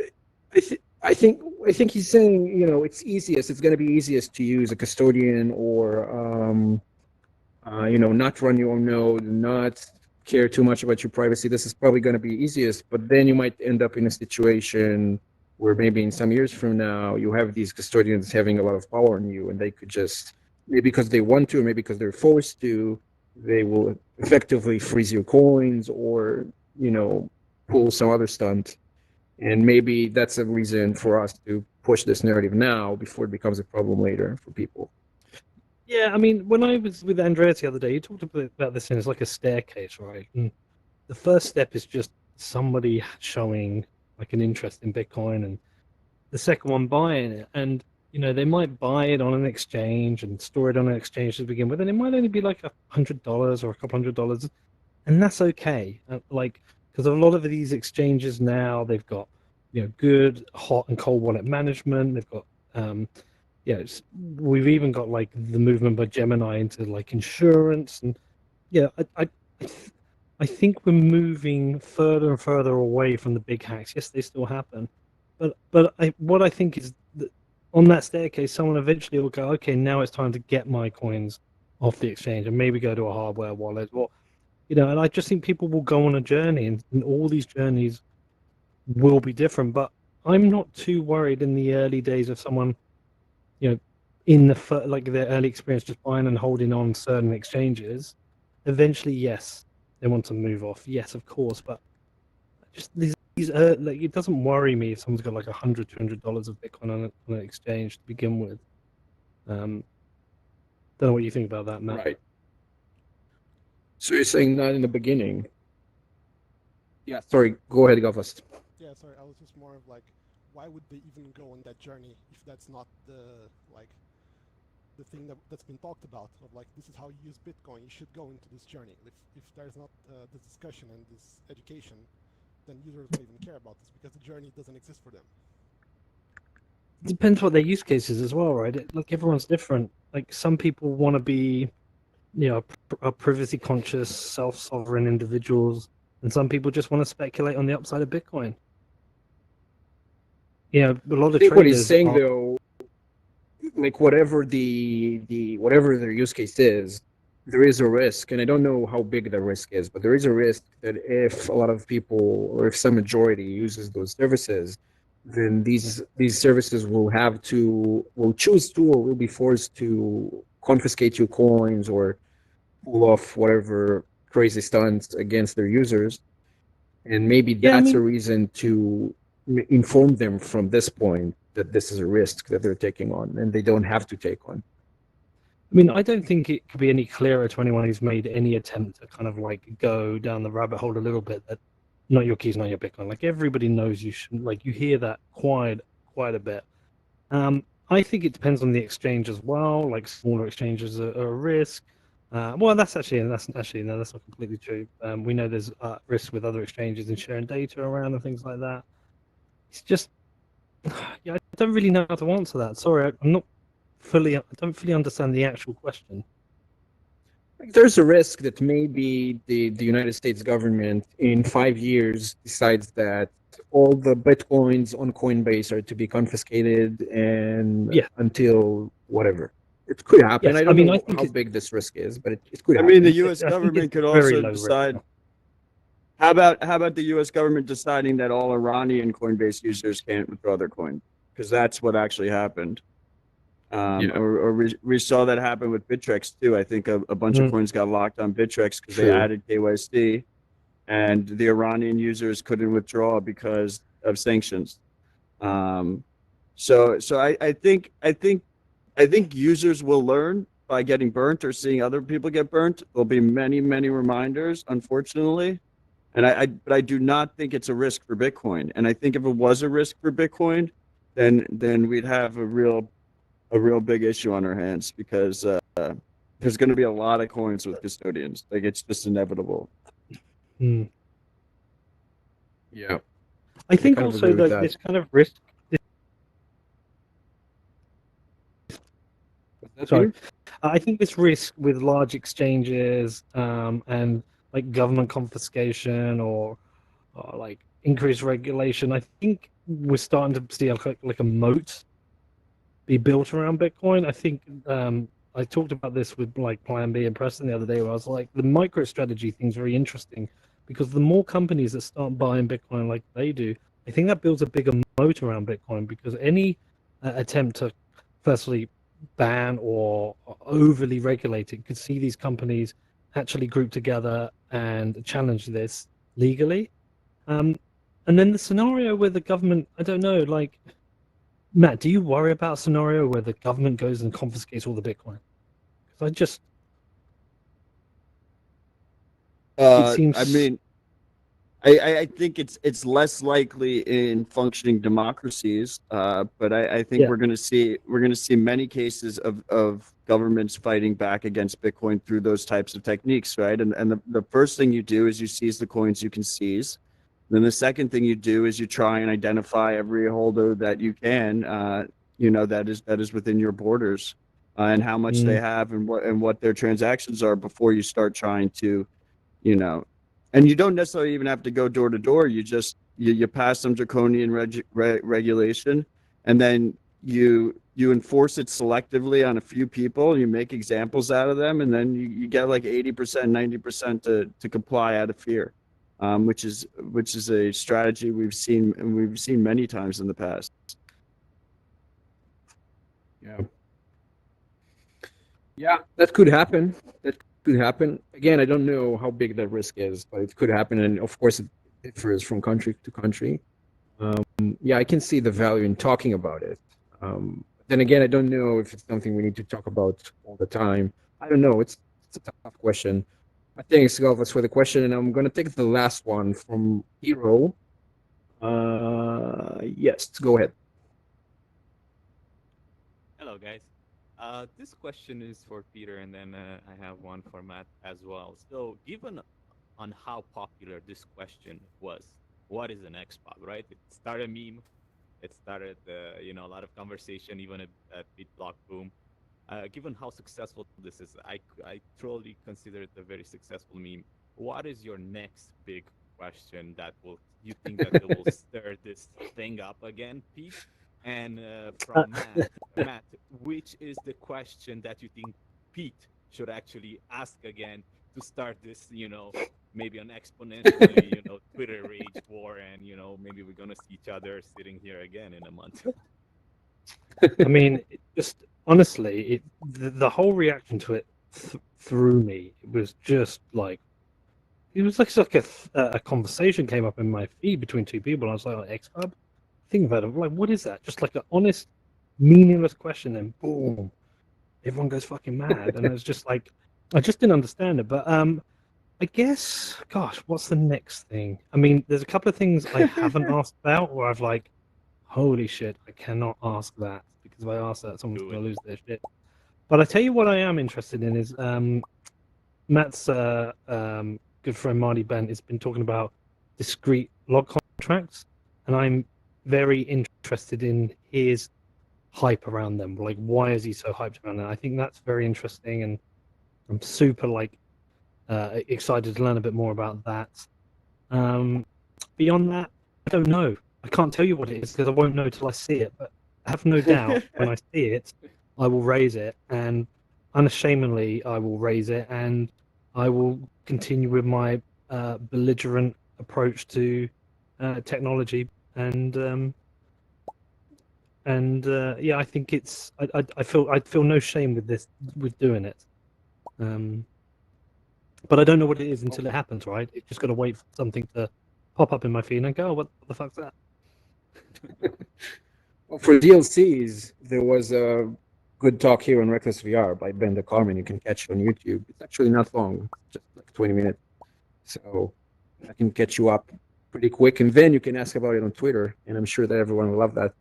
I think he's saying, it's going to be easiest to use a custodian or not run your own node, not care too much about your privacy. This is probably going to be easiest, but then you might end up in a situation where maybe in some years from now you have these custodians having a lot of power on you, and they could just, maybe because they want to, or maybe because they're forced to, they will effectively freeze your coins or pull some other stunt. And maybe that's a reason for us to push this narrative now before it becomes a problem later for people. Yeah, I mean, when I was with Andreas the other day, he talked about this, and it's like a staircase, right? And the first step is just somebody showing like an interest in Bitcoin, and the second one buying it. And they might buy it on an exchange and store it on an exchange to begin with, and it might only be like $100 or a couple $100, and that's okay. Because a lot of these exchanges now, they've got good hot and cold wallet management. They've got we've even got like the movement by Gemini into like insurance, and I think we're moving further and further away from the big hacks. Yes, they still happen, but what I think is that on that staircase, someone eventually will go, okay, now it's time to get my coins off the exchange and maybe go to a hardware wallet, or and I just think people will go on a journey, and all these journeys will be different. But I'm not too worried in the early days of someone in their early experience just buying and holding on certain exchanges. Eventually, yes, they want to move off. Yes, of course, but just these it doesn't worry me if someone's got like $100-$200 of Bitcoin on an exchange to begin with. Don't know what you think about that, Matt. Right. So you're saying not in the beginning? Yeah. Sorry. Go ahead, go first. Yeah, sorry. I was just more of like, why would they even go on that journey if that's not the the thing that's been talked about of like this is how you use Bitcoin. You should go into this journey. If there's not this discussion and this education, then users won't even care about this because the journey doesn't exist for them. It depends what their use case is as well, right? Like everyone's different. Like some people want to be, a privacy conscious, self-sovereign individuals, and some people just want to speculate on the upside of Bitcoin. A lot I of think what he's traders saying are, though, like whatever whatever their use case is, there is a risk, and I don't know how big the risk is, but there is a risk that if a lot of people or if some majority uses those services, then these services will choose to or will be forced to confiscate your coins or pull off whatever crazy stunts against their users, and maybe that's a reason to inform them from this point that this is a risk that they're taking on and they don't have to take on. I mean, I don't think it could be any clearer to anyone who's made any attempt to kind of like go down the rabbit hole a little bit that not your keys, not your Bitcoin. Like everybody knows you shouldn't. Like you hear that quite a bit. I think it depends on the exchange as well. Like smaller exchanges are a risk. Well, that's not completely true. We know there's risk with other exchanges and sharing data around and things like that. It's just, I don't really know how to answer that. Sorry, I don't fully understand the actual question. There's a risk that maybe the United States government in 5 years decides that all the Bitcoins on Coinbase are to be confiscated and until whatever. It could happen. Yes, I don't know think how big this risk is, but it could happen. I mean, the U.S. government could also decide. Risk. How about the U.S. government deciding that all Iranian Coinbase users can't withdraw their coin? Because that's what actually happened. Or we saw that happen with Bittrex too. I think a bunch of coins got locked on Bittrex because they added KYC, and the Iranian users couldn't withdraw because of sanctions. So I think users will learn by getting burnt or seeing other people get burnt. There'll be many reminders, unfortunately, but I do not think it's a risk for Bitcoin. And I think if it was a risk for Bitcoin, then we'd have a real big issue on our hands because there's going to be a lot of coins with custodians. Like it's just inevitable. Yeah, I think also that this kind of risk. Sorry, I think this risk with large exchanges and like government confiscation or like increased regulation. I think we're starting to see like a moat be built around Bitcoin. I think I talked about this with like Plan B and Preston the other day, where I was like, the MicroStrategy thing's very interesting because the more companies that start buying Bitcoin like they do, I think that builds a bigger moat around Bitcoin because any attempt to firstly ban or overly regulate it could see these companies actually group together and challenge this legally. And then the scenario where the government, I don't know, like, Matt, do you worry about a scenario where the government goes and confiscates all the Bitcoin? Because it seems... I mean, I think it's less likely in functioning democracies, but I think we're going to see many cases of governments fighting back against Bitcoin through those types of techniques, right? And the first thing you do is you seize the coins you can seize. Then the second thing you do is you try and identify every holder that you can, that is within your borders, and how much they have and what their transactions are before you start trying to, and you don't necessarily even have to go door to door. You just you pass some draconian regulation, and then you enforce it selectively on a few people. You make examples out of them, and then you get like 80%, 90% to comply out of fear. Which is a strategy we've seen many times in the past. Yeah, that could happen. Again, I don't know how big that risk is, but it could happen, and of course, it differs from country to country. I can see the value in talking about it. Then again, I don't know if it's something we need to talk about all the time. I don't know. It's a tough question. Thanks, Galvas, for the question, and I'm going to take the last one from Hero. Yes, go ahead. Hello, guys. This question is for Peter, and then I have one for Matt as well. So, given on how popular this question was, what is an XPUB, right? It started a meme. It started, a lot of conversation, even at BitBlock Boom. Given how successful this is, I truly consider it a very successful meme. What is your next big question that you think that it will stir this thing up again, Pete? And from Matt, which is the question that you think Pete should actually ask again to start this, maybe an exponentially, Twitter rage war, and maybe we're gonna see each other sitting here again in a month. I mean, just honestly, the whole reaction to it threw me. It was just like, it was like a conversation came up in my feed between two people. I was like, XPUB? Think about it. Like, what is that? Just like an honest, meaningless question, and boom, everyone goes fucking mad. And it was just like, I just didn't understand it. But I guess, gosh, what's the next thing? I mean, there's a couple of things I haven't asked about where I've like, holy shit, I cannot ask that, because if I ask that, someone's going to lose their shit. But I tell you what I am interested in is Matt's good friend Marty Bent has been talking about discrete log contracts, and I'm very interested in his hype around them. Like, why is he so hyped around that? I think that's very interesting, and I'm super excited to learn a bit more about that. Beyond that, I don't know. I can't tell you what it is because I won't know till I see it. But I have no doubt when I see it, I will raise it, and unashamedly, I will raise it, and I will continue with my belligerent approach to technology. And yeah, I think it's. I feel no shame with doing it. But I don't know what it is until it happens, right? It's just got to wait for something to pop up in my feed and I go, oh, what the fuck's that? Well, for DLCs, there was a good talk here on Reckless VR by Ben the Carmen. You can catch it on YouTube. It's actually not long, just like 20 minutes. So I can catch you up pretty quick, and then you can ask about it on Twitter, and I'm sure that everyone will love that.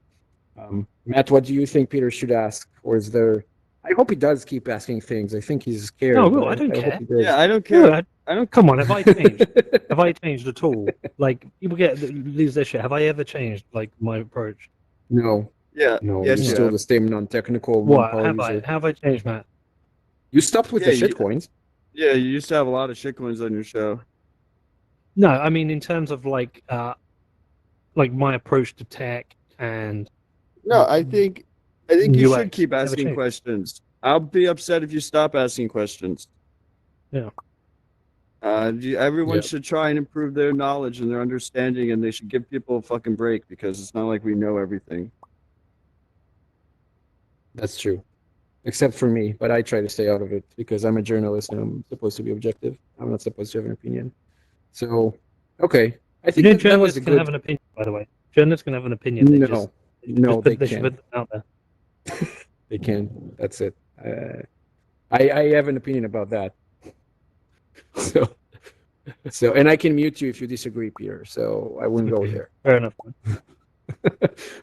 Matt, what do you think Peter should ask? Or is there... I hope he does keep asking things. I think he's scared. No, well, I don't care. Yeah, I don't care. No, I don't. Come on, have I changed? Have I changed at all? Like, people lose their shit. Have I ever changed, like, my approach? No. Yeah. No, Yes, you're you still have. the same non-technical. What non-power have I? user. How have I changed, Matt? You stopped with Yeah, the shitcoins. Yeah, you used to have a lot of shitcoins on your show. No, I mean in terms of like my approach to tech and. No, I think you UX. should keep Never asking changed. questions. I'll be upset if you stop asking questions. Yeah. Everyone Yep. should try and improve their knowledge and their understanding, and they should give people a fucking break, because it's not like we know everything. That's true. Except for me, but I try to stay out of it because I'm a journalist and I'm supposed to be objective. I'm not supposed to have an opinion. So, okay. I think that was journalists a can good... have an opinion, by the way. Journalists can have an opinion. They No, no, they should put can't. them out there. They can. That's it. I have an opinion about that. So, and I can mute you if you disagree, Peter. So I wouldn't go there. Fair enough.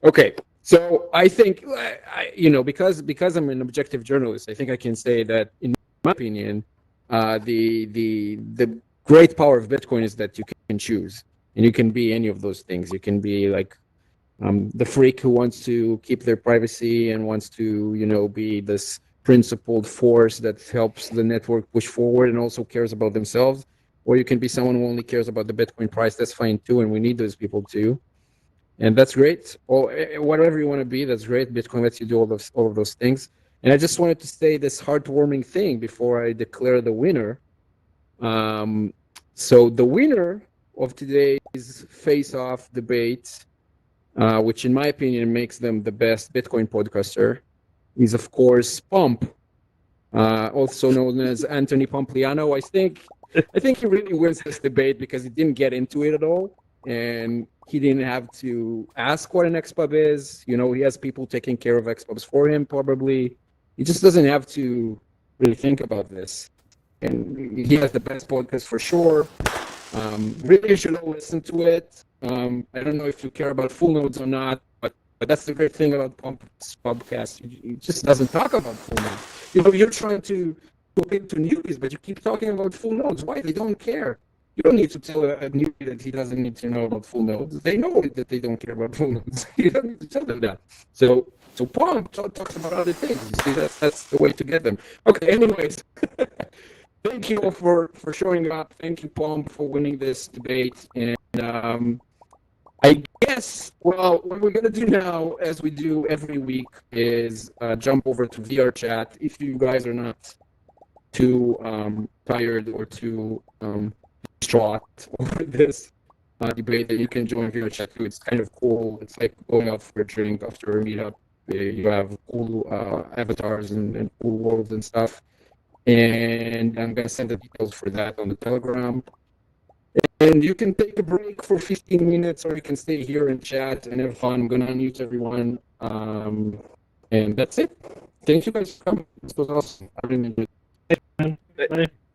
Okay. So I think, because I'm an objective journalist, I think I can say that, in my opinion, the great power of Bitcoin is that you can choose, and you can be any of those things. You can be like the freak who wants to keep their privacy and wants to, be this principled force that helps the network push forward and also cares about themselves. Or you can be someone who only cares about the Bitcoin price. That's fine too, and we need those people too. And that's great. Or whatever you want to be, that's great. Bitcoin lets you do all of those things. And I just wanted to say this heartwarming thing before I declare the winner. So the winner of today's face-off debate, which in my opinion makes them the best Bitcoin podcaster, is of course Pump, also known as Anthony Pompliano. I think he really wins this debate because he didn't get into it at all. And he didn't have to ask what an XPUB is. He has people taking care of XPUBs for him, probably. He just doesn't have to really think about this. And he has the best podcast for sure. Really, you should all listen to it. I don't know if you care about full nodes or not, but But that's the great thing about Pump's podcast. It just doesn't talk about full nodes. You know, you're trying to appeal to newbies, but you keep talking about full nodes. Why? They don't care. You don't need to tell a newbie that he doesn't need to know about full nodes. They know that they don't care about full nodes. You don't need to tell them that. So Pump talks about other things. You see, that's the way to get them. Okay, anyways. Thank you all for showing up. Thank you, Pump, for winning this debate. And I guess, well, what we're going to do now, as we do every week, is jump over to VR chat. If you guys are not too tired or too distraught over this debate, that you can join VR chat too. It's kind of cool. It's like going out for a drink after a meetup. You have cool avatars and cool worlds and stuff. And I'm going to send the details for that on the Telegram. And you can take a break for 15 minutes, or you can stay here and chat and have fun. I'm going to unmute everyone. And that's it. Thank you guys for coming. This was awesome. I really enjoyed Bye.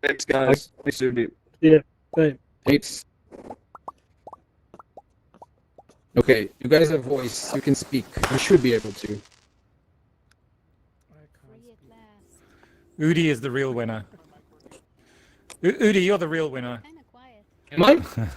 Thanks, guys. Thanks, Udi. Yeah. Bye. Thanks. Okay, you guys have voice. You can speak. You should be able to. Free at last. Udi is the real winner. Udi, you're the real winner. Kind of quiet. Am I?